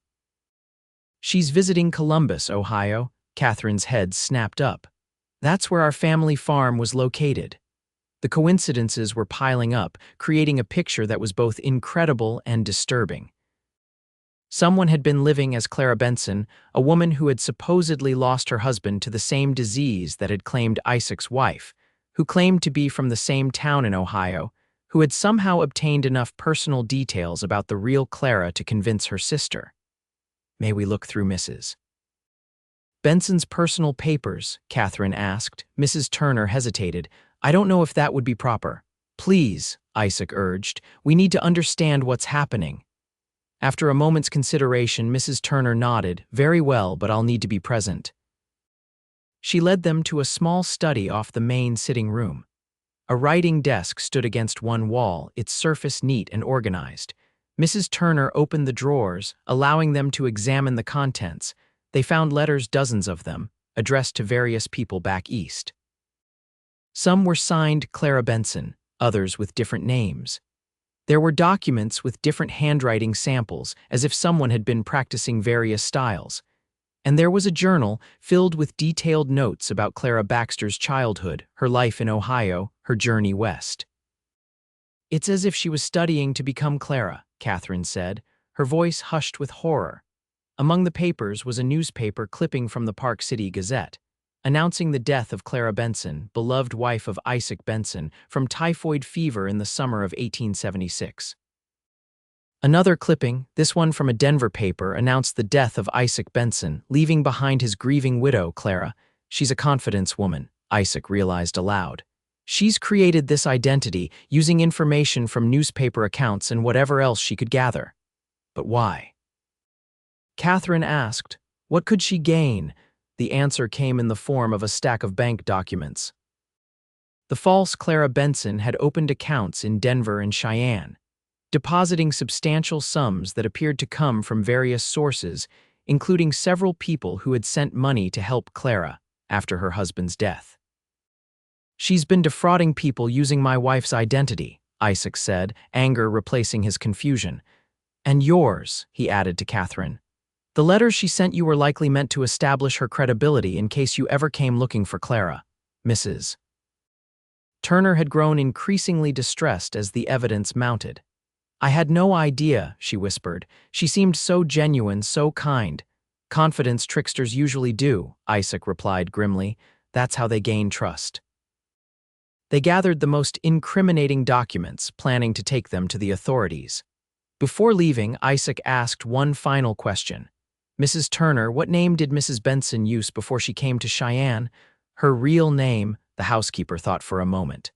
"She's visiting Columbus, Ohio." Catherine's head snapped up. "That's where our family farm was located." The coincidences were piling up, creating a picture that was both incredible and disturbing. Someone had been living as Clara Benson, a woman who had supposedly lost her husband to the same disease that had claimed Isaac's wife, who claimed to be from the same town in Ohio, who had somehow obtained enough personal details about the real Clara to convince her sister. "May we look through Mrs. Benson's personal papers?" Catherine asked. Mrs. Turner hesitated. "I don't know if that would be proper." "Please," Isaac urged. "We need to understand what's happening." After a moment's consideration, Mrs. Turner nodded. "Very well, but I'll need to be present." She led them to a small study off the main sitting room. A writing desk stood against one wall, its surface neat and organized. Mrs. Turner opened the drawers, allowing them to examine the contents. They found letters, dozens of them, addressed to various people back east. Some were signed Clara Benson, others with different names. There were documents with different handwriting samples, as if someone had been practicing various styles. And there was a journal filled with detailed notes about Clara Baxter's childhood, her life in Ohio, her journey west. "It's as if she was studying to become Clara," Catherine said, her voice hushed with horror. Among the papers was a newspaper clipping from the Park City Gazette, announcing the death of Clara Benson, beloved wife of Isaac Benson, from typhoid fever in the summer of 1876. Another clipping, this one from a Denver paper, announced the death of Isaac Benson, leaving behind his grieving widow, Clara. "She's a confidence woman," Isaac realized aloud. "She's created this identity using information from newspaper accounts and whatever else she could gather. But why?" Catherine asked, "What could she gain?" The answer came in the form of a stack of bank documents. The false Clara Benson had opened accounts in Denver and Cheyenne, depositing substantial sums that appeared to come from various sources, including several people who had sent money to help Clara after her husband's death. "She's been defrauding people using my wife's identity," Isaac said, anger replacing his confusion. "And yours," he added to Catherine. "The letters she sent you were likely meant to establish her credibility in case you ever came looking for Clara, Mrs." Turner had grown increasingly distressed as the evidence mounted. "I had no idea," she whispered. "She seemed so genuine, so kind." "Confidence tricksters usually do," Isaac replied grimly. "That's how they gain trust." They gathered the most incriminating documents, planning to take them to the authorities. Before leaving, Isaac asked one final question. "Mrs. Turner, what name did Mrs. Benson use before she came to Cheyenne?" "Her real name," the housekeeper thought for a moment.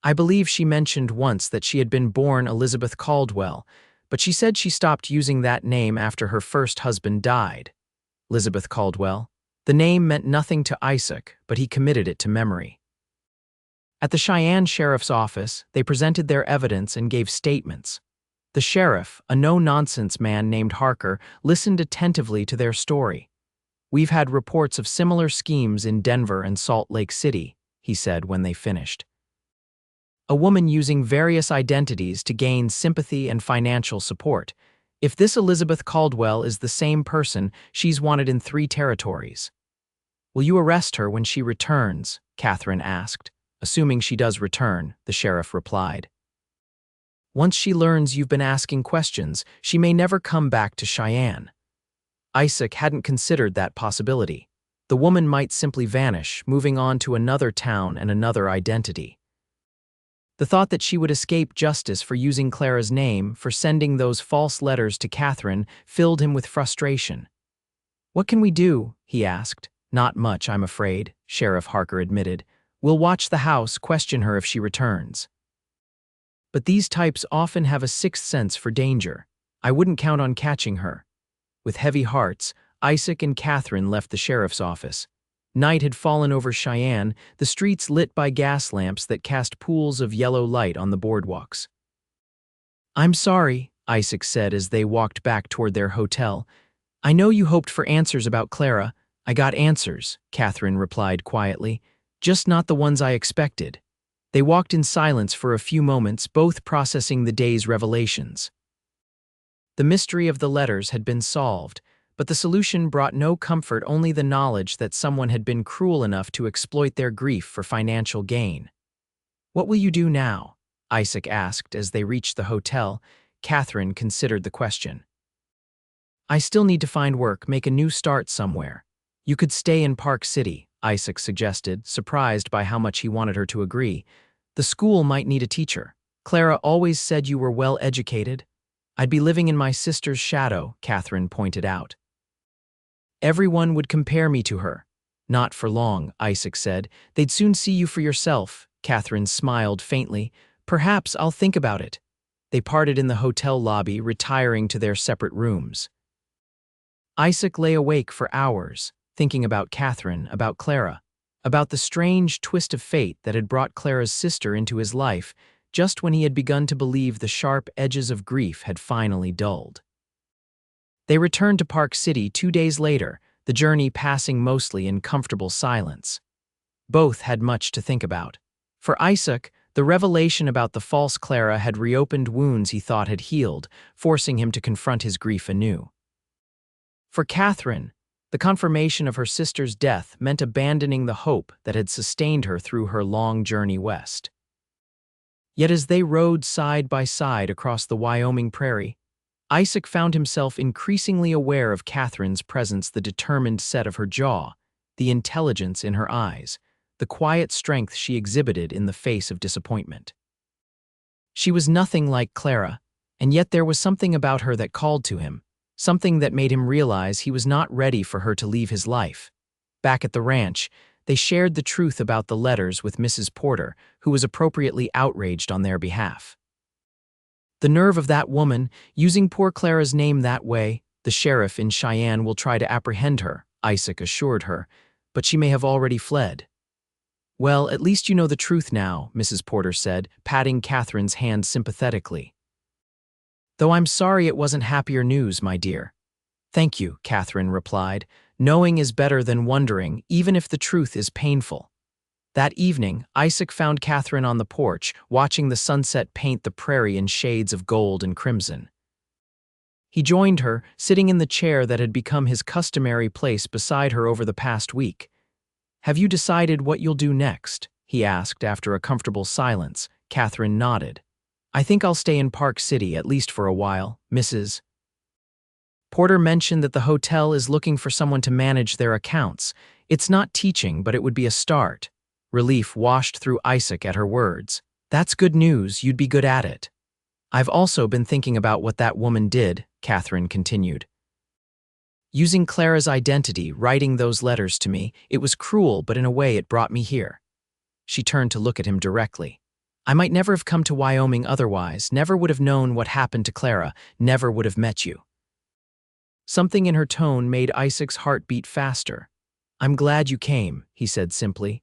"I believe she mentioned once that she had been born Elizabeth Caldwell, but she said she stopped using that name after her first husband died." Elizabeth Caldwell. The name meant nothing to Isaac, but he committed it to memory. At the Cheyenne Sheriff's Office, they presented their evidence and gave statements. The sheriff, a no-nonsense man named Harker, listened attentively to their story. "We've had reports of similar schemes in Denver and Salt Lake City," he said when they finished. "A woman using various identities to gain sympathy and financial support. If this Elizabeth Caldwell is the same person, she's wanted in 3 territories." "Will you arrest her when she returns?" Catherine asked. "Assuming she does return," the sheriff replied. "Once she learns you've been asking questions, she may never come back to Cheyenne." Isaac hadn't considered that possibility. The woman might simply vanish, moving on to another town and another identity. The thought that she would escape justice for using Clara's name, for sending those false letters to Catherine, filled him with frustration. "What can we do?" he asked. "Not much, I'm afraid," Sheriff Harker admitted. "We'll watch the house, question her if she returns." "But these types often have a sixth sense for danger. I wouldn't count on catching her." With heavy hearts, Isaac and Catherine left the sheriff's office. Night had fallen over Cheyenne, the streets lit by gas lamps that cast pools of yellow light on the boardwalks. "I'm sorry," Isaac said as they walked back toward their hotel. "I know you hoped for answers about Clara." "I got answers," Catherine replied quietly. "Just not the ones I expected." They walked in silence for a few moments, both processing the day's revelations. The mystery of the letters had been solved, but the solution brought no comfort, only the knowledge that someone had been cruel enough to exploit their grief for financial gain. "What will you do now?" Isaac asked as they reached the hotel. Catherine considered the question. "I still need to find work, make a new start somewhere." "You could stay in Park City," Isaac suggested, surprised by how much he wanted her to agree. "The school might need a teacher. Clara always said you were well educated." "I'd be living in my sister's shadow," Catherine pointed out. "Everyone would compare me to her." "Not for long," Isaac said. "They'd soon see you for yourself." Catherine smiled faintly. "Perhaps I'll think about it." They parted in the hotel lobby, retiring to their separate rooms. Isaac lay awake for hours, thinking about Catherine, about Clara, about the strange twist of fate that had brought Clara's sister into his life just when he had begun to believe the sharp edges of grief had finally dulled. They returned to Park City 2 days later, the journey passing mostly in comfortable silence. Both had much to think about. For Isaac, the revelation about the false Clara had reopened wounds he thought had healed, forcing him to confront his grief anew. For Catherine, the confirmation of her sister's death meant abandoning the hope that had sustained her through her long journey west. Yet as they rode side by side across the Wyoming prairie, Isaac found himself increasingly aware of Catherine's presence, the determined set of her jaw, the intelligence in her eyes, the quiet strength she exhibited in the face of disappointment. She was nothing like Clara, and yet there was something about her that called to him, something that made him realize he was not ready for her to leave his life. Back at the ranch, they shared the truth about the letters with Mrs. Porter, who was appropriately outraged on their behalf. The nerve of that woman, using poor Clara's name that way. The sheriff in Cheyenne will try to apprehend her, Isaac assured her, but she may have already fled. Well, at least you know the truth now, Mrs. Porter said, patting Catherine's hand sympathetically. Though I'm sorry it wasn't happier news, my dear. Thank you, Catherine replied. Knowing is better than wondering, even if the truth is painful. That evening, Isaac found Catherine on the porch, watching the sunset paint the prairie in shades of gold and crimson. He joined her, sitting in the chair that had become his customary place beside her over the past week. Have you decided what you'll do next? He asked after a comfortable silence. Catherine nodded. I think I'll stay in Park City, at least for a while, Mrs. Porter mentioned that the hotel is looking for someone to manage their accounts. It's not teaching, but it would be a start. Relief washed through Isaac at her words. That's good news, you'd be good at it. I've also been thinking about what that woman did, Catherine continued. Using Clara's identity, writing those letters to me, it was cruel, but in a way it brought me here. She turned to look at him directly. I might never have come to Wyoming otherwise, never would have known what happened to Clara, never would have met you. Something in her tone made Isaac's heart beat faster. I'm glad you came, he said simply.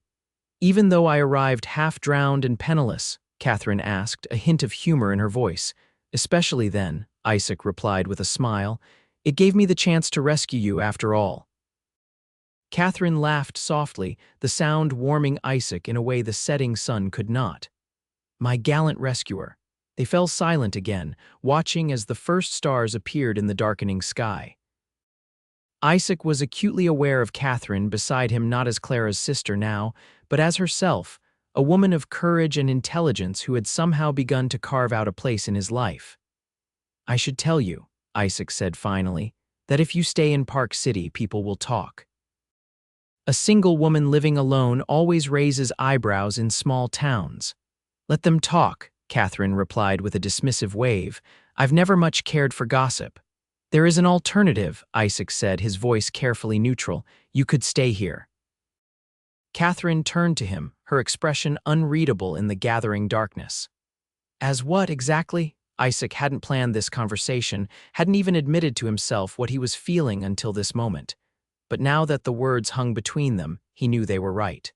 Even though I arrived half-drowned and penniless, Catherine asked, a hint of humor in her voice. Especially then, Isaac replied with a smile. It gave me the chance to rescue you after all. Catherine laughed softly, the sound warming Isaac in a way the setting sun could not. My gallant rescuer. They fell silent again, watching as the first stars appeared in the darkening sky. Isaac was acutely aware of Catherine beside him, not as Clara's sister now, but as herself, a woman of courage and intelligence who had somehow begun to carve out a place in his life. I should tell you, Isaac said finally, that if you stay in Park City, people will talk. A single woman living alone always raises eyebrows in small towns. Let them talk, Catherine replied with a dismissive wave. I've never much cared for gossip. There is an alternative, Isaac said, his voice carefully neutral. You could stay here. Catherine turned to him, her expression unreadable in the gathering darkness. As what exactly? Isaac hadn't planned this conversation, hadn't even admitted to himself what he was feeling until this moment. But now that the words hung between them, he knew they were right.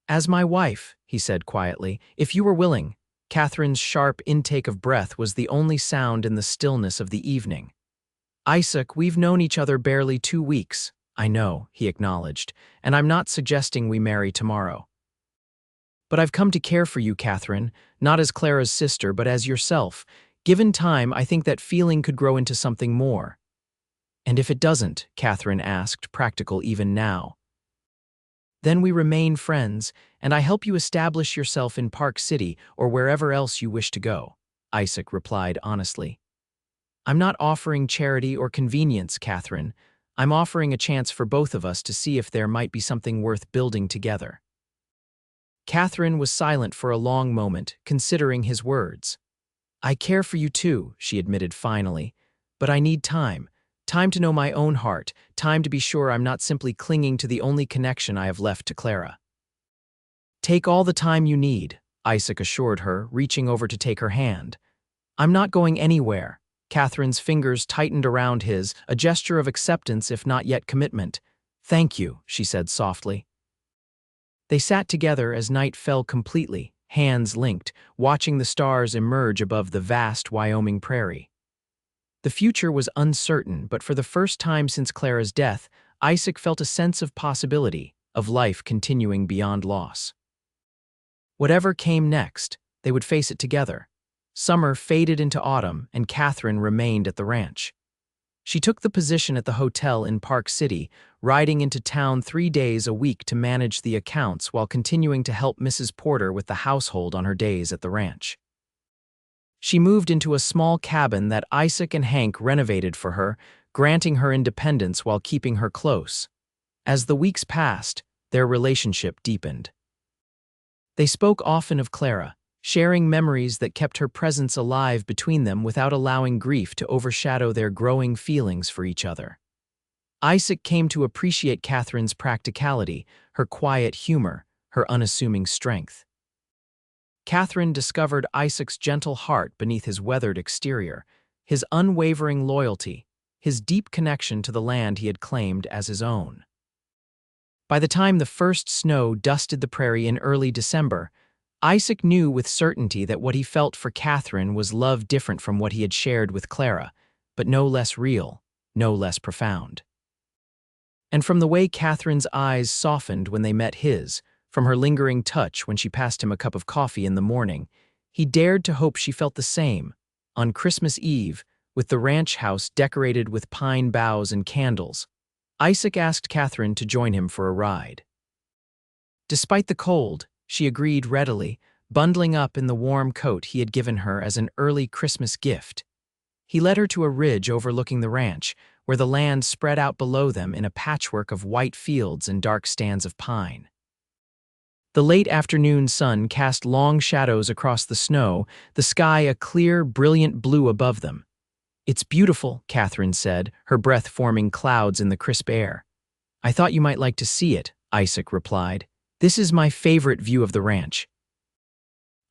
As my wife, he said quietly, if you were willing. Catherine's sharp intake of breath was the only sound in the stillness of the evening. Isaac, we've known each other barely 2 weeks. I know, he acknowledged, and I'm not suggesting we marry tomorrow. But I've come to care for you, Catherine, not as Clara's sister, but as yourself. Given time, I think that feeling could grow into something more. And if it doesn't, Catherine asked, practical even now. Then we remain friends, and I help you establish yourself in Park City or wherever else you wish to go, Isaac replied honestly. I'm not offering charity or convenience, Catherine. I'm offering a chance for both of us to see if there might be something worth building together. Catherine was silent for a long moment, considering his words. I care for you too, she admitted finally, but I need time. Time to know my own heart, time to be sure I'm not simply clinging to the only connection I have left to Clara. Take all the time you need, Isaac assured her, reaching over to take her hand. I'm not going anywhere. Catherine's fingers tightened around his, a gesture of acceptance if not yet commitment. Thank you, she said softly. They sat together as night fell completely, hands linked, watching the stars emerge above the vast Wyoming prairie. The future was uncertain, but for the first time since Clara's death, Isaac felt a sense of possibility, of life continuing beyond loss. Whatever came next, they would face it together. Summer faded into autumn, and Catherine remained at the ranch. She took the position at the hotel in Park City, riding into town 3 days a week to manage the accounts while continuing to help Mrs. Porter with the household on her days at the ranch. She moved into a small cabin that Isaac and Hank renovated for her, granting her independence while keeping her close. As the weeks passed, their relationship deepened. They spoke often of Clara, sharing memories that kept her presence alive between them without allowing grief to overshadow their growing feelings for each other. Isaac came to appreciate Catherine's practicality, her quiet humor, her unassuming strength. Catherine discovered Isaac's gentle heart beneath his weathered exterior, his unwavering loyalty, his deep connection to the land he had claimed as his own. By the time the first snow dusted the prairie in early December, Isaac knew with certainty that what he felt for Catherine was love different from what he had shared with Clara, but no less real, no less profound. And from the way Catherine's eyes softened when they met his, from her lingering touch when she passed him a cup of coffee in the morning, he dared to hope she felt the same. On Christmas Eve, with the ranch house decorated with pine boughs and candles, Isaac asked Catherine to join him for a ride. Despite the cold, she agreed readily, bundling up in the warm coat he had given her as an early Christmas gift. He led her to a ridge overlooking the ranch, where the land spread out below them in a patchwork of white fields and dark stands of pine. The late afternoon sun cast long shadows across the snow, the sky a clear, brilliant blue above them. "It's beautiful," Catherine said, her breath forming clouds in the crisp air. "I thought you might like to see it," Isaac replied. "This is my favorite view of the ranch.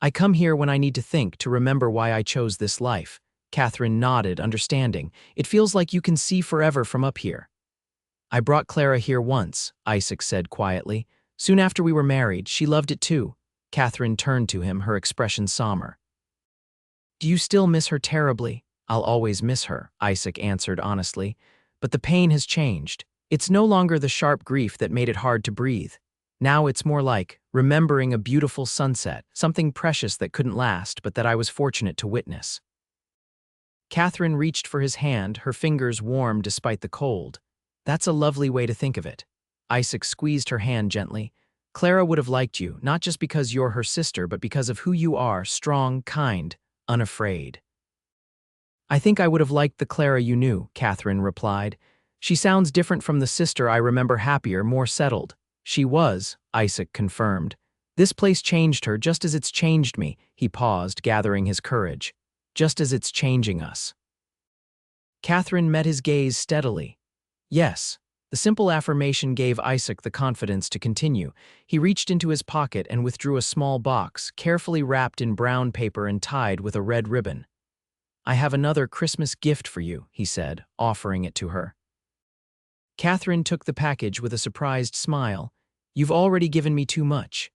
I come here when I need to think, to remember why I chose this life." Catherine nodded, understanding. "It feels like you can see forever from up here." "I brought Clara here once," Isaac said quietly. "Soon after we were married, she loved it too." Catherine turned to him, her expression somber. "Do you still miss her terribly?" "I'll always miss her," Isaac answered honestly. "But the pain has changed. It's no longer the sharp grief that made it hard to breathe. Now it's more like remembering a beautiful sunset, something precious that couldn't last, but that I was fortunate to witness." Catherine reached for his hand, her fingers warm despite the cold. "That's a lovely way to think of it." Isaac squeezed her hand gently. "Clara would have liked you, not just because you're her sister, but because of who you are, strong, kind, unafraid." "I think I would have liked the Clara you knew," Catherine replied. "She sounds different from the sister I remember, happier, more settled." "She was," Isaac confirmed. "This place changed her just as it's changed me." He paused, gathering his courage. "Just as it's changing us." Catherine met his gaze steadily. "Yes." The simple affirmation gave Isaac the confidence to continue. He reached into his pocket and withdrew a small box, carefully wrapped in brown paper and tied with a red ribbon. "I have another Christmas gift for you," he said, offering it to her. Catherine took the package with a surprised smile. "You've already given me too much."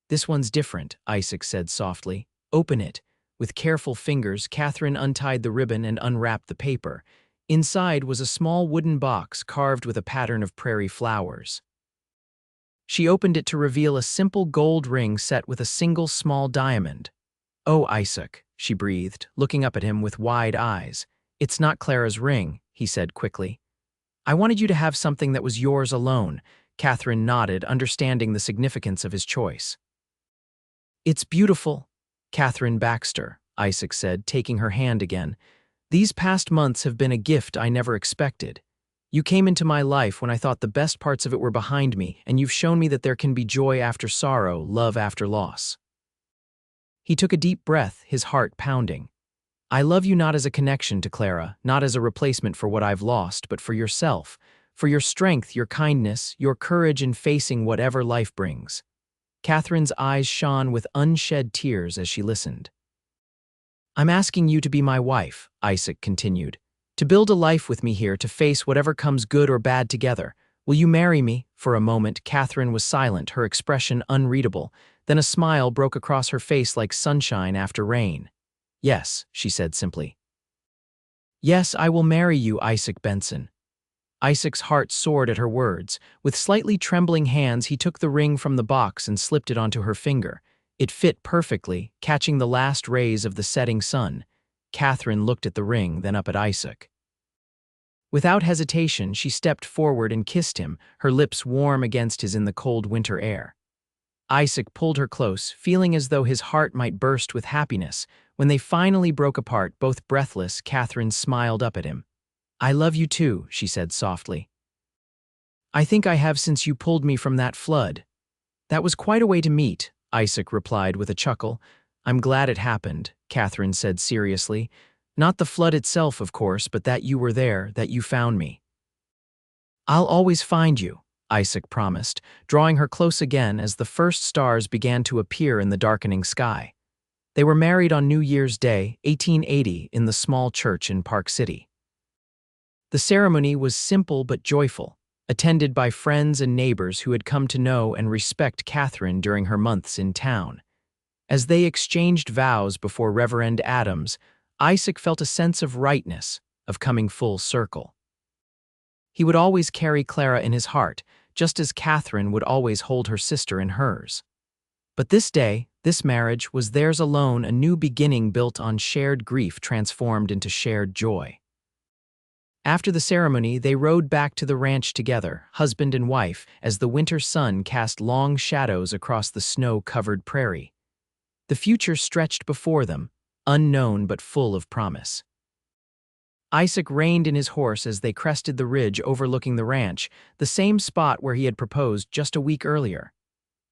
"This one's different," Isaac said softly. "Open it." With careful fingers, Catherine untied the ribbon and unwrapped the paper. Inside was a small wooden box carved with a pattern of prairie flowers. She opened it to reveal a simple gold ring set with a single small diamond. "Oh, Isaac," she breathed, looking up at him with wide eyes. "It's not Clara's ring," he said quickly. "I wanted you to have something that was yours alone." Catherine nodded, understanding the significance of his choice. "It's beautiful." "Catherine Baxter," Isaac said, taking her hand again. "These past months have been a gift I never expected. You came into my life when I thought the best parts of it were behind me, and you've shown me that there can be joy after sorrow, love after loss." He took a deep breath, his heart pounding. "I love you not as a connection to Clara, not as a replacement for what I've lost, but for yourself, for your strength, your kindness, your courage in facing whatever life brings." Catherine's eyes shone with unshed tears as she listened. "I'm asking you to be my wife," Isaac continued, "to build a life with me here, to face whatever comes good or bad together. Will you marry me?" For a moment, Catherine was silent, her expression unreadable. Then a smile broke across her face like sunshine after rain. "Yes," she said simply. "Yes, I will marry you, Isaac Benson." Isaac's heart soared at her words. With slightly trembling hands, he took the ring from the box and slipped it onto her finger. It fit perfectly, catching the last rays of the setting sun. Catherine looked at the ring, then up at Isaac. Without hesitation, she stepped forward and kissed him, her lips warm against his in the cold winter air. Isaac pulled her close, feeling as though his heart might burst with happiness. When they finally broke apart, both breathless, Catherine smiled up at him. "I love you too," she said softly. "I think I have since you pulled me from that flood." "That was quite a way to meet," Isaac replied with a chuckle. "I'm glad it happened," Catherine said seriously. "Not the flood itself, of course, but that you were there, that you found me." "I'll always find you," Isaac promised, drawing her close again as the first stars began to appear in the darkening sky. They were married on New Year's Day, 1880, in the small church in Park City. The ceremony was simple but joyful, attended by friends and neighbors who had come to know and respect Catherine during her months in town. As they exchanged vows before Reverend Adams, Isaac felt a sense of rightness, of coming full circle. He would always carry Clara in his heart, just as Catherine would always hold her sister in hers. But this day, this marriage, was theirs alone, a new beginning built on shared grief transformed into shared joy. After the ceremony, they rode back to the ranch together, husband and wife, as the winter sun cast long shadows across the snow-covered prairie. The future stretched before them, unknown but full of promise. Isaac reined in his horse as they crested the ridge overlooking the ranch, the same spot where he had proposed just a week earlier.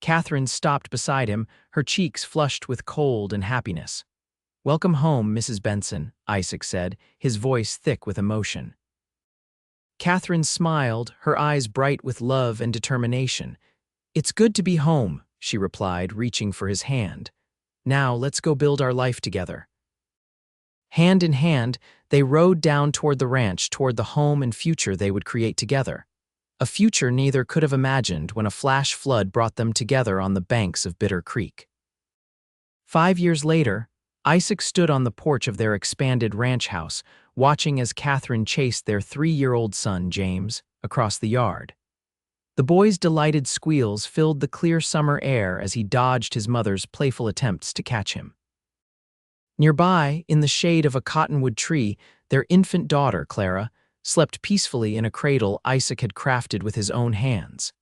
Catherine stopped beside him, her cheeks flushed with cold and happiness. "Welcome home, Mrs. Benson," Isaac said, his voice thick with emotion. Catherine smiled, her eyes bright with love and determination. "It's good to be home," she replied, reaching for his hand. "Now let's go build our life together." Hand in hand, they rode down toward the ranch, toward the home and future they would create together. A future neither could have imagined when a flash flood brought them together on the banks of Bitter Creek. 5 years later, Isaac stood on the porch of their expanded ranch house, watching as Catherine chased their 3-year-old son, James, across the yard. The boy's delighted squeals filled the clear summer air as he dodged his mother's playful attempts to catch him. Nearby, in the shade of a cottonwood tree, their infant daughter, Clara, slept peacefully in a cradle Isaac had crafted with his own hands.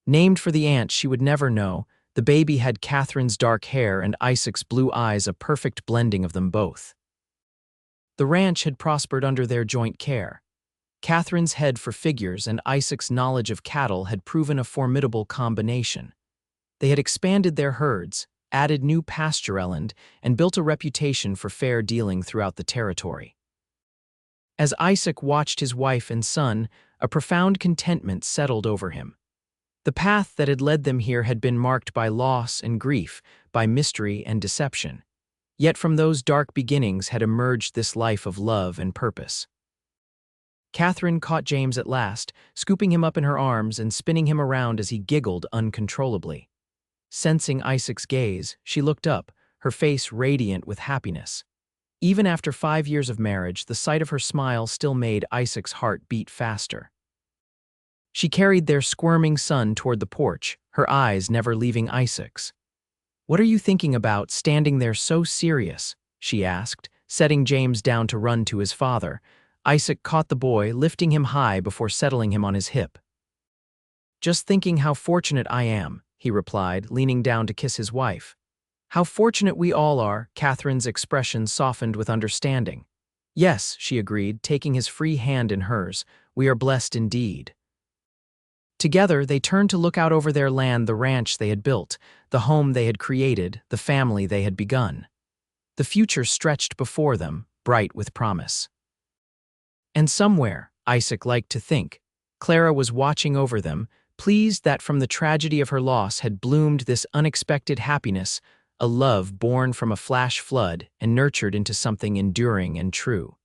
Named for the aunt she would never know, the baby had Catherine's dark hair and Isaac's blue eyes, a perfect blending of them both. The ranch had prospered under their joint care. Catherine's head for figures and Isaac's knowledge of cattle had proven a formidable combination. They had expanded their herds, added new pastureland, and built a reputation for fair dealing throughout the territory. As Isaac watched his wife and son, a profound contentment settled over him. The path that had led them here had been marked by loss and grief, by mystery and deception. Yet from those dark beginnings had emerged this life of love and purpose. Catherine caught James at last, scooping him up in her arms and spinning him around as he giggled uncontrollably. Sensing Isaac's gaze, she looked up, her face radiant with happiness. Even after 5 years of marriage, the sight of her smile still made Isaac's heart beat faster. She carried their squirming son toward the porch, her eyes never leaving Isaac's. "What are you thinking about, standing there so serious?" she asked, setting James down to run to his father. Isaac caught the boy, lifting him high before settling him on his hip. "Just thinking how fortunate I am," he replied, leaning down to kiss his wife. "How fortunate we all are," Catherine's expression softened with understanding. "Yes," she agreed, taking his free hand in hers, "we are blessed indeed." Together, they turned to look out over their land, the ranch they had built, the home they had created, the family they had begun. The future stretched before them, bright with promise. And somewhere, Isaac liked to think, Clara was watching over them, pleased that from the tragedy of her loss had bloomed this unexpected happiness, a love born from a flash flood and nurtured into something enduring and true.